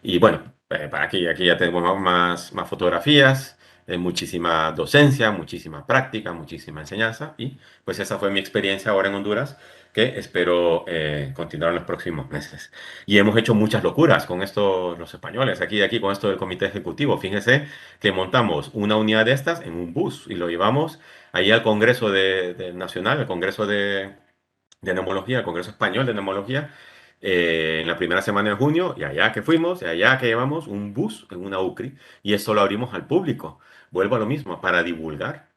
Y bueno, para aquí ya tenemos más fotografías, muchísima docencia, muchísima práctica, muchísima enseñanza. Y pues esa fue mi experiencia ahora en Honduras, que espero continuar en los próximos meses. Y hemos hecho muchas locuras con esto, los españoles, aquí con esto del comité ejecutivo. Fíjense que montamos una unidad de estas en un bus y lo llevamos ahí al Congreso Nacional, al Congreso de Neumología, el Congreso Español de Neumología, en la primera semana de junio, y allá que fuimos, y allá que llevamos un bus en una UCRI, y eso lo abrimos al público. Vuelvo a lo mismo, para divulgar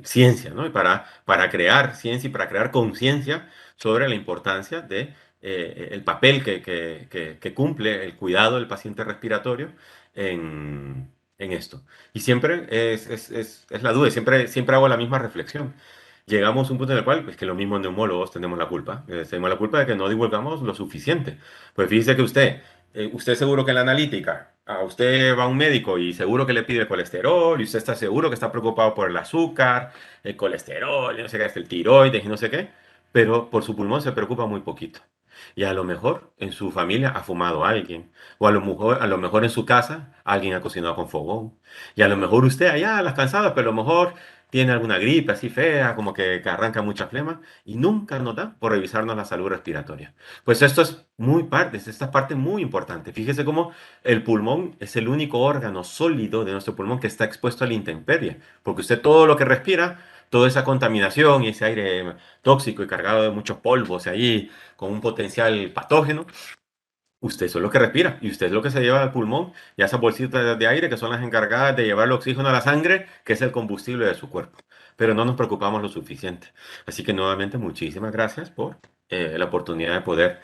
ciencia, ¿no? Y para crear ciencia y para crear conciencia sobre la importancia de el papel que cumple el cuidado del paciente respiratorio en esto. Y siempre es la duda, y siempre hago la misma reflexión. Llegamos a un punto en el cual, pues que los mismos neumólogos tenemos la culpa. Tenemos la culpa de que no divulgamos lo suficiente. Pues fíjese que usted seguro que en la analítica, a usted va a un médico y seguro que le pide el colesterol, y usted está seguro que está preocupado por el azúcar, el colesterol, y no sé qué, el tiroides y no sé qué, pero por su pulmón se preocupa muy poquito. Y a lo mejor en su familia ha fumado alguien, o a lo mejor en su casa alguien ha cocinado con fogón. Y a lo mejor usted allá, a las cansadas, pero a lo mejor tiene alguna gripe así fea, como que arranca mucha flema, y nunca nos da por revisarnos la salud respiratoria. Pues esto esta parte muy importante. Fíjese cómo el pulmón es el único órgano sólido de nuestro pulmón que está expuesto a la intemperie, porque usted todo lo que respira, toda esa contaminación y ese aire tóxico y cargado de muchos polvos ahí, con un potencial patógeno, usted eso es lo que respira y usted es lo que se lleva al pulmón y a esas bolsitas de aire que son las encargadas de llevar el oxígeno a la sangre, que es el combustible de su cuerpo. Pero no nos preocupamos lo suficiente. Así que nuevamente muchísimas gracias por la oportunidad de poder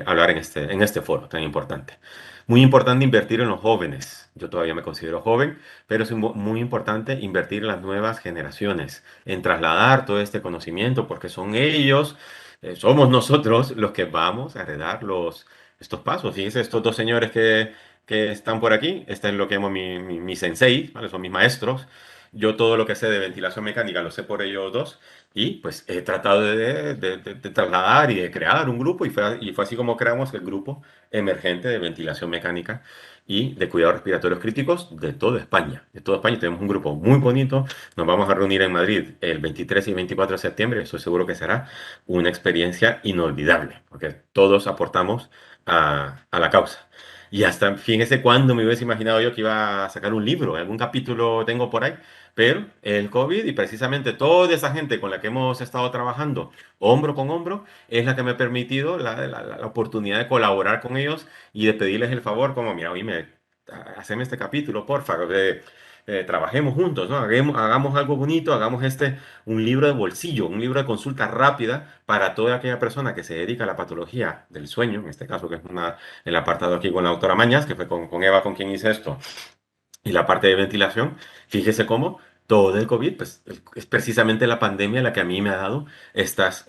hablar en este foro tan importante. Muy importante invertir en los jóvenes. Yo todavía me considero joven, pero es muy importante invertir en las nuevas generaciones, en trasladar todo este conocimiento, porque son ellos, somos nosotros los que vamos a heredar estos pasos. Fíjense, estos dos señores que están por aquí, este es lo que llamo mi sensei, ¿vale? Son mis maestros. Yo todo lo que sé de ventilación mecánica lo sé por ellos dos y pues he tratado de trasladar y de crear un grupo y fue así como creamos el grupo emergente de ventilación mecánica y de cuidados respiratorios críticos de toda España. De toda España tenemos un grupo muy bonito. Nos vamos a reunir en Madrid el 23 y 24 de septiembre. Estoy seguro que será una experiencia inolvidable porque todos aportamos a la causa. Y hasta, fíjese cuándo me hubiese imaginado yo que iba a sacar un libro, algún capítulo tengo por ahí, pero el COVID y precisamente toda esa gente con la que hemos estado trabajando hombro con hombro es la que me ha permitido la oportunidad de colaborar con ellos y de pedirles el favor, como, mira, oíme, haceme este capítulo, porfa, trabajemos juntos, ¿no? Hagamos algo bonito, hagamos un libro de bolsillo, un libro de consulta rápida para toda aquella persona que se dedica a la patología del sueño, en este caso que es el apartado aquí con la doctora Mañas, que fue con Eva con quien hice esto, y la parte de ventilación. Fíjese cómo todo el COVID, pues es precisamente la pandemia la que a mí me ha dado estas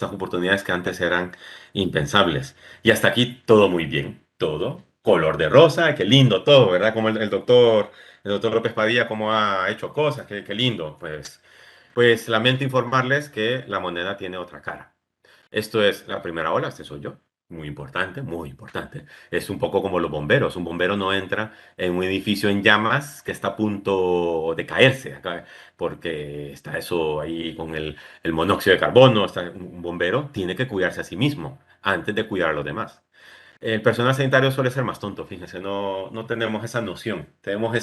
oportunidades que antes eran impensables. Y hasta aquí todo muy bien, todo color de rosa, qué lindo todo, ¿verdad? Como el doctor López Padilla, cómo ha hecho cosas, qué lindo. Pues lamento informarles que la moneda tiene otra cara. Esto es la primera ola, este soy yo. Muy importante, muy importante. Es un poco como los bomberos. Un bombero no entra en un edificio en llamas que está a punto de caerse, porque está eso ahí con el monóxido de carbono. Un bombero tiene que cuidarse a sí mismo antes de cuidar a los demás. El personal sanitario suele ser más tonto, fíjense, no tenemos esa noción. Tenemos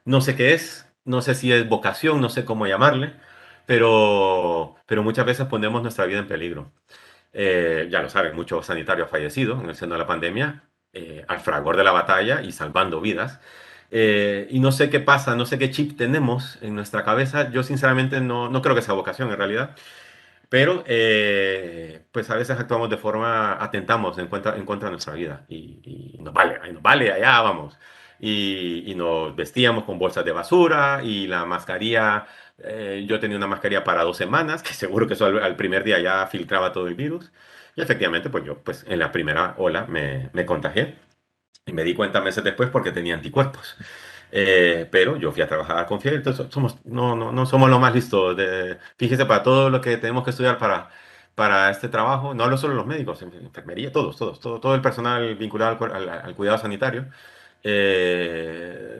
no sé qué es, no sé si es vocación, no sé cómo llamarle, pero muchas veces ponemos nuestra vida en peligro. Ya lo saben, muchos sanitarios fallecidos en el seno de la pandemia, al fragor de la batalla y salvando vidas. Y no sé qué pasa, no sé qué chip tenemos en nuestra cabeza. Yo sinceramente no creo que sea vocación en realidad, Pero, pues a veces actuamos de forma, atentamos en contra de nuestra vida y nos vale, ahí nos vale, allá vamos. Y nos vestíamos con bolsas de basura y la mascarilla, yo tenía una mascarilla para 2 semanas, que seguro que eso al primer día ya filtraba todo el virus. Y efectivamente, pues yo, pues en la primera ola me contagié. Y me di cuenta meses después porque tenía anticuerpos. Pero yo fui a trabajar con fiebre, entonces no somos lo más listos. Fíjese, para todo lo que tenemos que estudiar para este trabajo, no hablo solo los médicos, enfermería, todo el personal vinculado al cuidado sanitario.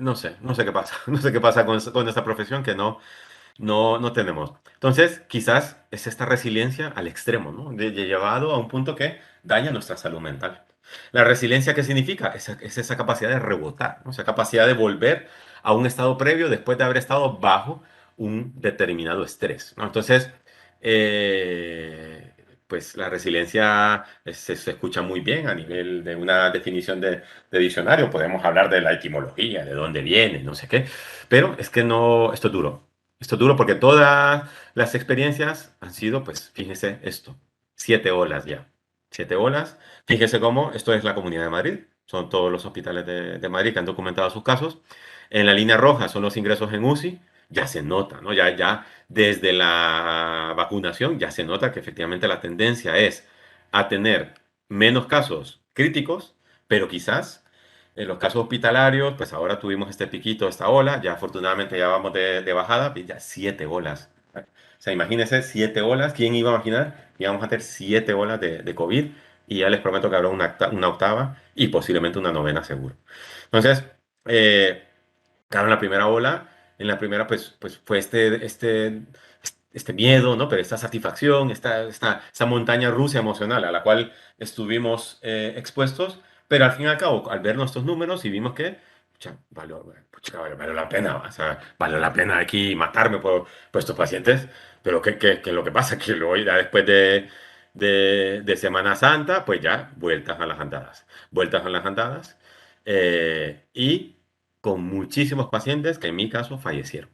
No sé qué pasa, no sé qué pasa con esta profesión que no tenemos. Entonces, quizás es esta resiliencia al extremo, ¿no? De llevado a un punto que daña nuestra salud mental. La resiliencia, ¿qué significa? Es esa capacidad de rebotar, ¿no? Esa capacidad de volver a un estado previo después de haber estado bajo un determinado estrés, ¿no? Entonces, eh, pues la resiliencia se escucha muy bien a nivel de una definición de diccionario. Podemos hablar de la etimología, de dónde viene, no sé qué, pero es que no, esto es duro. Esto es duro porque todas las experiencias han sido, pues, fíjese esto, 7 olas ya. 7 olas. Fíjese cómo esto es la Comunidad de Madrid. Son todos los hospitales de Madrid que han documentado sus casos. En la línea roja son los ingresos en UCI. Ya se nota, ¿no? Ya desde la vacunación ya se nota que efectivamente la tendencia es a tener menos casos críticos, pero quizás en los casos hospitalarios, pues ahora tuvimos este piquito, esta ola, ya afortunadamente ya vamos de bajada, y ya 7 olas. O sea, imagínense 7 olas, ¿quién iba a imaginar que íbamos a tener 7 olas de COVID? Y ya les prometo que habrá una octava y posiblemente una novena seguro. Entonces, eh, claro, en la primera ola, en la primera pues fue este miedo, ¿no? Pero esta satisfacción, esta montaña rusa emocional a la cual estuvimos expuestos, pero al fin y al cabo, al ver nuestros números y vimos que, pucha, valió la pena, o sea, valió la pena aquí matarme por estos pacientes, pero ¿qué es lo que pasa? Que luego ya después de Semana Santa, pues ya vueltas a las andadas, y con muchísimos pacientes que en mi caso fallecieron.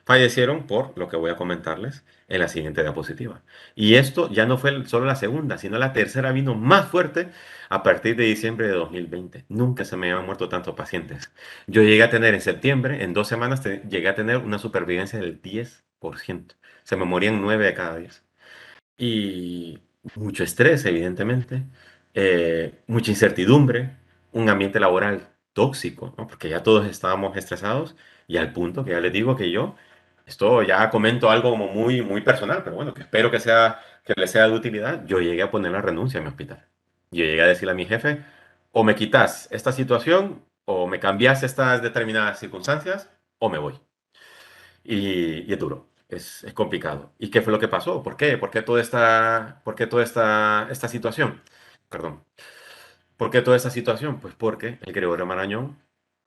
Fallecieron por lo que voy a comentarles en la siguiente diapositiva. Y esto ya no fue solo la segunda, sino la tercera vino más fuerte a partir de diciembre de 2020. Nunca se me habían muerto tantos pacientes. Yo llegué a tener en septiembre, en 2 semanas, llegué a tener una supervivencia del 10%. Se me morían 9 de cada 10 y mucho estrés, evidentemente, mucha incertidumbre, un ambiente laboral tóxico, ¿no? Porque ya todos estábamos estresados y al punto que ya les digo que yo, esto ya comento algo como muy, muy personal, pero bueno, que espero que les sea de utilidad, yo llegué a poner la renuncia en mi hospital. Yo llegué a decirle a mi jefe, o me quitas esta situación, o me cambias estas determinadas circunstancias, o me voy. Y es duro, es complicado. ¿Y qué fue lo que pasó? ¿Por qué? ¿Por qué toda esta situación? Perdón. ¿Por qué toda esta situación? Pues porque el Gregorio Marañón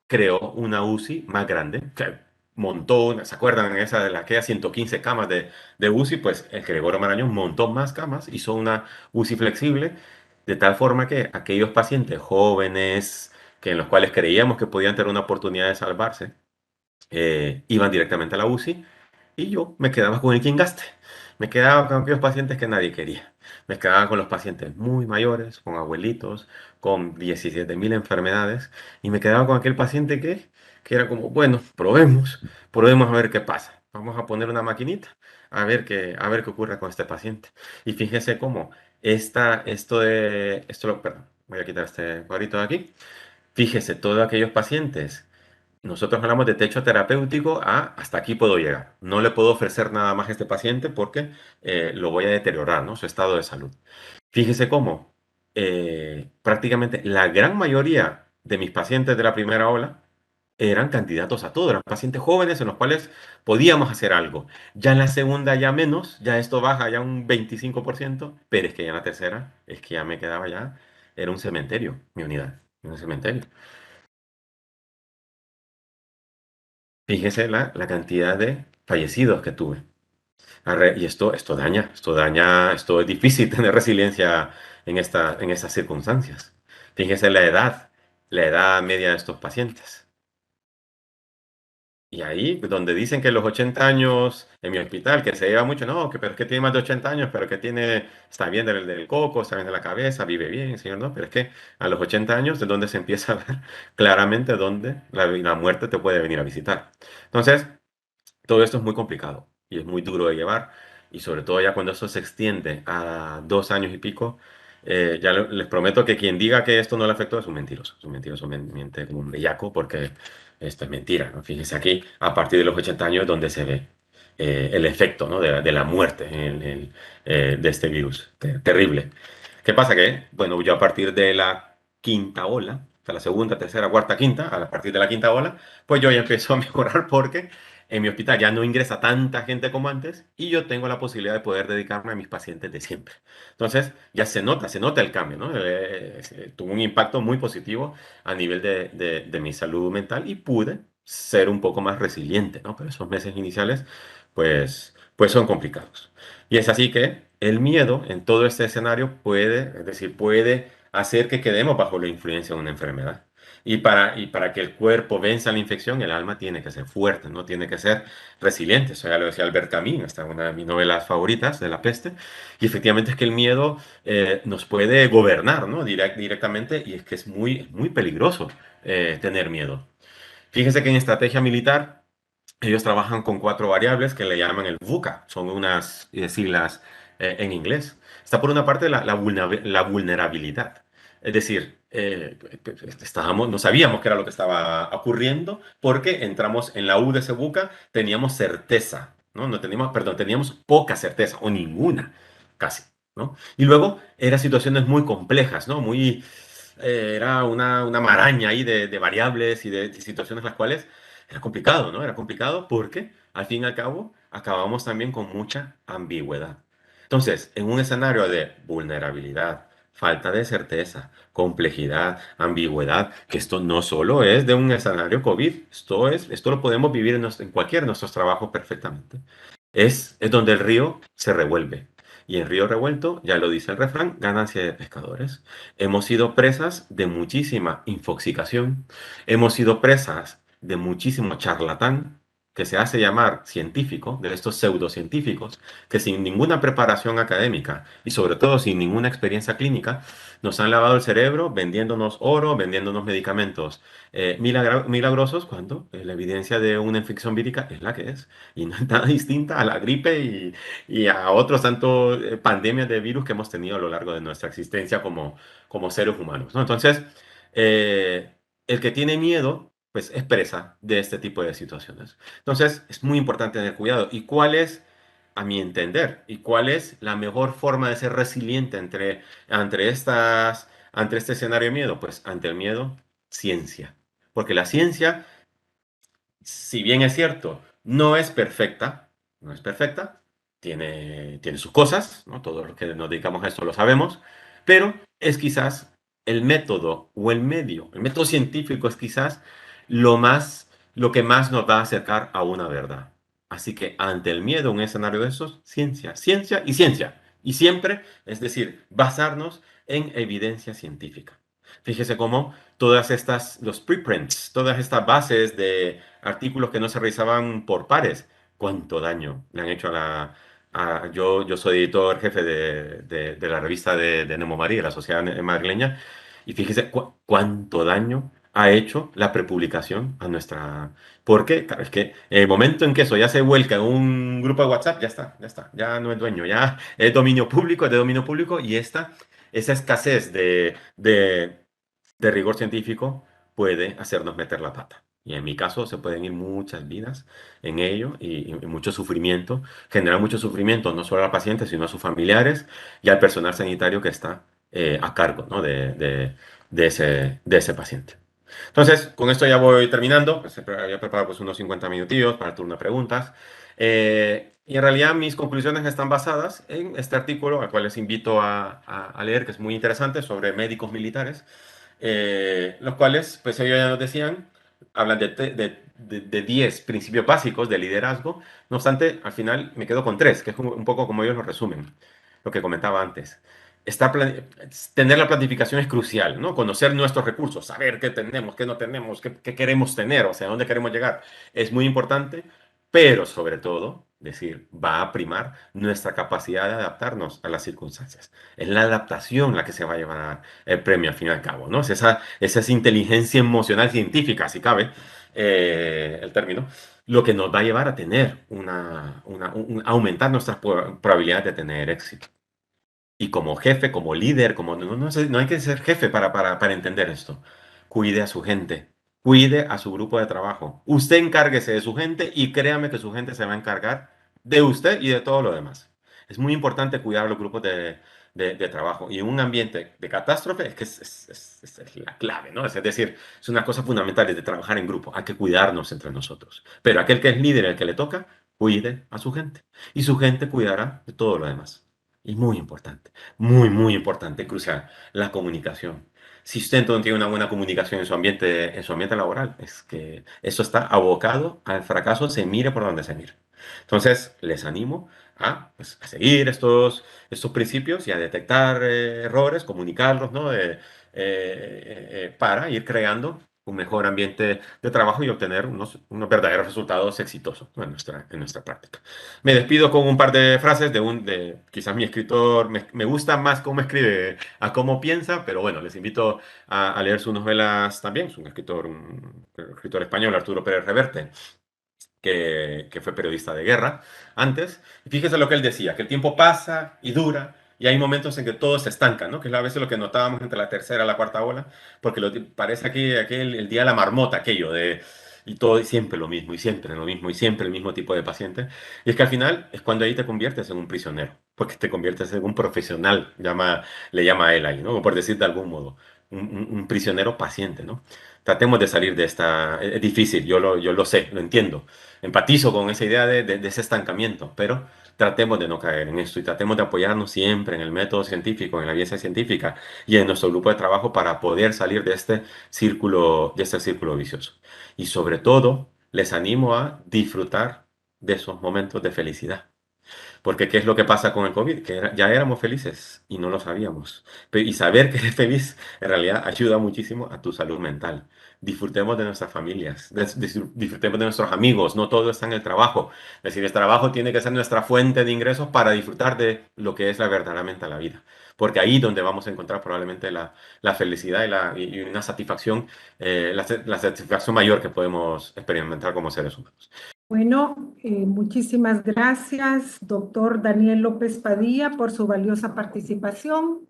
creó una UCI más grande, que montó, ¿se acuerdan esa de la que 115 camas de UCI? Pues el Gregorio Marañón montó más camas, hizo una UCI flexible, de tal forma que aquellos pacientes jóvenes, que en los cuales creíamos que podían tener una oportunidad de salvarse, iban directamente a la UCI y yo me quedaba con el quien gaste. Me quedaba con aquellos pacientes que nadie quería. Me quedaba con los pacientes muy mayores, con abuelitos, con 17.000 enfermedades y me quedaba con aquel paciente que era como, bueno, probemos a ver qué pasa. Vamos a poner una maquinita a ver qué ocurre con este paciente. Y fíjese cómo perdón, voy a quitar este cuadrito de aquí. Fíjese, todos aquellos pacientes, nosotros hablamos de techo terapéutico a hasta aquí puedo llegar. No le puedo ofrecer nada más a este paciente porque lo voy a deteriorar, ¿no? Su estado de salud. Fíjese cómo prácticamente la gran mayoría de mis pacientes de la primera ola eran candidatos a todo, eran pacientes jóvenes en los cuales podíamos hacer algo. Ya en la segunda ya menos, ya esto baja ya un 25%, pero es que ya en la tercera es que ya me quedaba ya, era un cementerio, mi unidad, un cementerio. Fíjese la cantidad de fallecidos que tuve. Y esto es difícil tener resiliencia en estas circunstancias. Fíjese la edad media de estos pacientes. Y ahí, donde dicen que los 80 años en mi hospital, que se lleva mucho, no, que, pero es que tiene más de 80 años, pero que tiene, está bien del coco, está bien de la cabeza, vive bien, señor, no, pero es que a los 80 años es donde se empieza a ver claramente dónde la muerte te puede venir a visitar. Entonces, todo esto es muy complicado y es muy duro de llevar y sobre todo ya cuando eso se extiende a 2 años y pico, les prometo que quien diga que esto no le afectó es un mentiroso, miente como un bellaco porque esto es mentira, ¿no? Fíjense aquí, a partir de los 80 años es donde se ve el efecto, ¿no? de la muerte de este virus. Terrible. ¿Qué pasa? Que, bueno, yo a partir de la quinta ola, o sea, la segunda, tercera, cuarta, quinta, a partir de la quinta ola, pues yo ya empiezo a mejorar porque en mi hospital ya no ingresa tanta gente como antes y yo tengo la posibilidad de poder dedicarme a mis pacientes de siempre. Entonces, ya se nota el cambio, ¿no? Tuvo un impacto muy positivo a nivel de mi salud mental y pude ser un poco más resiliente, ¿no? Pero esos meses iniciales, pues son complicados. Y es así que el miedo en todo este escenario puede, es decir, puede hacer que quedemos bajo la influencia de una enfermedad. Y para que el cuerpo venza la infección, el alma tiene que ser fuerte, no tiene que ser resiliente. Eso ya lo decía Albert Camus, esta es una de mis novelas favoritas de la peste. Y efectivamente es que el miedo nos puede gobernar, ¿no? Directamente, y es que es muy peligroso tener miedo. Fíjese que en estrategia militar ellos trabajan con 4 variables que le llaman el VUCA, son unas siglas en inglés. Está por una parte la vulnerabilidad, es decir, no sabíamos qué era lo que estaba ocurriendo porque entramos en la U de ese VUCA, teníamos certeza, ¿no? No teníamos, perdón, teníamos poca certeza o ninguna, casi, ¿no? Y luego eran situaciones muy complejas, ¿no? Era una maraña ahí de variables y de situaciones las cuales era complicado, ¿no? Era complicado porque, al fin y al cabo, acabamos también con mucha ambigüedad. Entonces, en un escenario de vulnerabilidad, falta de certeza, complejidad, ambigüedad, que esto no solo es de un escenario COVID, esto lo podemos vivir en cualquiera de nuestros trabajos perfectamente. Es donde el río se revuelve. Y en río revuelto, ya lo dice el refrán, ganancia de pescadores. Hemos sido presas de muchísima infoxicación, hemos sido presas de muchísimo charlatán que se hace llamar científico, de estos pseudocientíficos, que sin ninguna preparación académica y sobre todo sin ninguna experiencia clínica, nos han lavado el cerebro vendiéndonos oro, vendiéndonos medicamentos milagrosos, cuando la evidencia de una infección vírica es la que es y no es nada distinta a la gripe y a otros tantos pandemias de virus que hemos tenido a lo largo de nuestra existencia como seres humanos, ¿no? Entonces, el que tiene miedo, pues es presa de este tipo de situaciones. Entonces, es muy importante tener cuidado. ¿Y cuál es, a mi entender, y cuál es la mejor forma de ser resiliente ante este escenario de miedo? Pues ante el miedo, ciencia. Porque la ciencia, si bien es cierto, no es perfecta, tiene sus cosas, ¿no? Todos los que nos dedicamos a esto lo sabemos, pero es quizás el método científico es quizás lo que más nos va a acercar a una verdad. Así que ante el miedo, un escenario de esos, ciencia, ciencia y ciencia. Y siempre, es decir, basarnos en evidencia científica. Fíjese cómo los preprints, todas estas bases de artículos que no se revisaban por pares, cuánto daño le han hecho yo soy editor jefe de la revista de Nemo María, la Sociedad Madrileña, y fíjese cuánto daño ha hecho la prepublicación a nuestra... Porque, claro, es que en el momento en que eso ya se vuelca en un grupo de WhatsApp, ya está, ya no es dueño, ya es dominio público, es de dominio público, y esa escasez de rigor científico puede hacernos meter la pata. Y en mi caso se pueden ir muchas vidas en ello y mucho sufrimiento, generar mucho sufrimiento no solo al paciente, sino a sus familiares y al personal sanitario que está a cargo, ¿no? de ese paciente. Entonces, con esto ya voy terminando. Pues, había preparado pues, unos 50 minutillos para el turno de preguntas. Y en realidad mis conclusiones están basadas en este artículo, al cual les invito a leer, que es muy interesante, sobre médicos militares, los cuales, pues ellos ya nos decían, hablan de 10 principios básicos de liderazgo. No obstante, al final me quedo con tres, que es un poco como ellos lo resumen, lo que comentaba antes. tener la planificación es crucial, ¿no? Conocer nuestros recursos, saber qué tenemos, qué no tenemos, qué queremos tener, o sea, dónde queremos llegar. Es muy importante, pero sobre todo, decir, va a primar nuestra capacidad de adaptarnos a las circunstancias. Es la adaptación la que se va a llevar el premio al fin y al cabo, ¿no? Es esa inteligencia emocional científica, si cabe el término, lo que nos va a llevar a tener aumentar nuestras probabilidades de tener éxito. Y como jefe, como líder, no hay que ser jefe para entender esto. Cuide a su gente, cuide a su grupo de trabajo. Usted encárguese de su gente y créame que su gente se va a encargar de usted y de todo lo demás. Es muy importante cuidar los grupos de trabajo. Y en un ambiente de catástrofe es que es la clave, ¿no? Es decir, es una cosa fundamental de trabajar en grupo. Hay que cuidarnos entre nosotros. Pero aquel que es líder, el que le toca, cuide a su gente. Y su gente cuidará de todo lo demás. Y muy importante. Muy, muy importante, crucial, la comunicación. Si usted no tiene una buena comunicación en su ambiente laboral, es que eso está abocado al fracaso, se mire por donde se mire. Entonces, les animo pues, a seguir estos principios y a detectar errores, comunicarlos, ¿no? Para ir creando un mejor ambiente de trabajo y obtener unos verdaderos resultados exitosos, ¿no? en nuestra práctica. Me despido con un par de frases de quizás mi escritor, me gusta más cómo escribe a cómo piensa, pero bueno, les invito a leer sus novelas también. Es un escritor español, Arturo Pérez Reverte, que fue periodista de guerra antes. Y fíjese lo que él decía, que el tiempo pasa y dura. Y hay momentos en que todo se estanca, ¿no? Que es a veces lo que notábamos entre la tercera y la cuarta ola, porque parece aquí el día de la marmota, aquello de... Y todo y siempre lo mismo, y siempre lo mismo, y siempre el mismo tipo de paciente. Y es que al final es cuando ahí te conviertes en un prisionero, porque te conviertes en un profesional, le llama a él ahí, ¿no? Por decir de algún modo, un prisionero paciente, ¿no? Tratemos de salir de esta... Es difícil, yo lo sé, lo entiendo. Empatizo con esa idea de ese estancamiento, pero tratemos de no caer en esto y tratemos de apoyarnos siempre en el método científico, en la evidencia científica y en nuestro grupo de trabajo para poder salir de este círculo vicioso. Y sobre todo, les animo a disfrutar de esos momentos de felicidad. Porque ¿qué es lo que pasa con el COVID? Que ya éramos felices y no lo sabíamos. Y saber que eres feliz en realidad ayuda muchísimo a tu salud mental. Disfrutemos de nuestras familias, disfrutemos de nuestros amigos, no todo está en el trabajo. Es decir, el trabajo tiene que ser nuestra fuente de ingresos para disfrutar de lo que es verdaderamente la vida. Porque ahí donde vamos a encontrar probablemente la felicidad y una satisfacción, la satisfacción mayor que podemos experimentar como seres humanos. Bueno, muchísimas gracias, doctor Daniel López Padilla, por su valiosa participación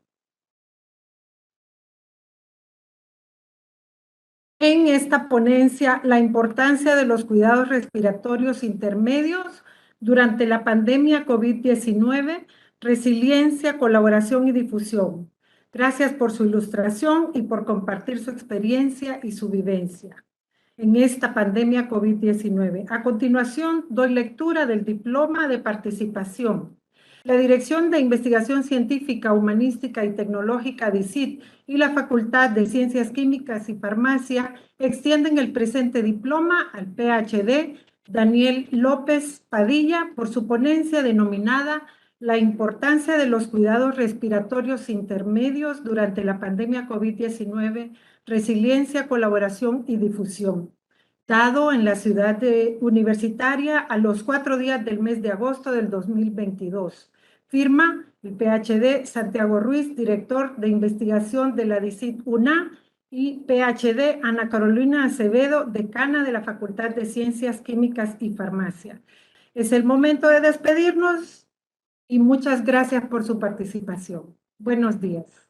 en esta ponencia, la importancia de los cuidados respiratorios intermedios durante la pandemia COVID-19, resiliencia, colaboración y difusión. Gracias por su ilustración y por compartir su experiencia y su vivencia en esta pandemia COVID-19. A continuación, doy lectura del diploma de participación. La Dirección de Investigación Científica, Humanística y Tecnológica, DICIT, y la Facultad de Ciencias Químicas y Farmacia extienden el presente diploma al PhD Daniel López Padilla por su ponencia denominada La importancia de los cuidados respiratorios intermedios durante la pandemia COVID-19, resiliencia, colaboración y difusión, dado en la ciudad universitaria a los 4 días del mes de agosto del 2022. Firma el PhD Santiago Ruiz, director de investigación de la DICIT UNA, y PhD Ana Carolina Acevedo, decana de la Facultad de Ciencias Químicas y Farmacia. Es el momento de despedirnos y muchas gracias por su participación. Buenos días.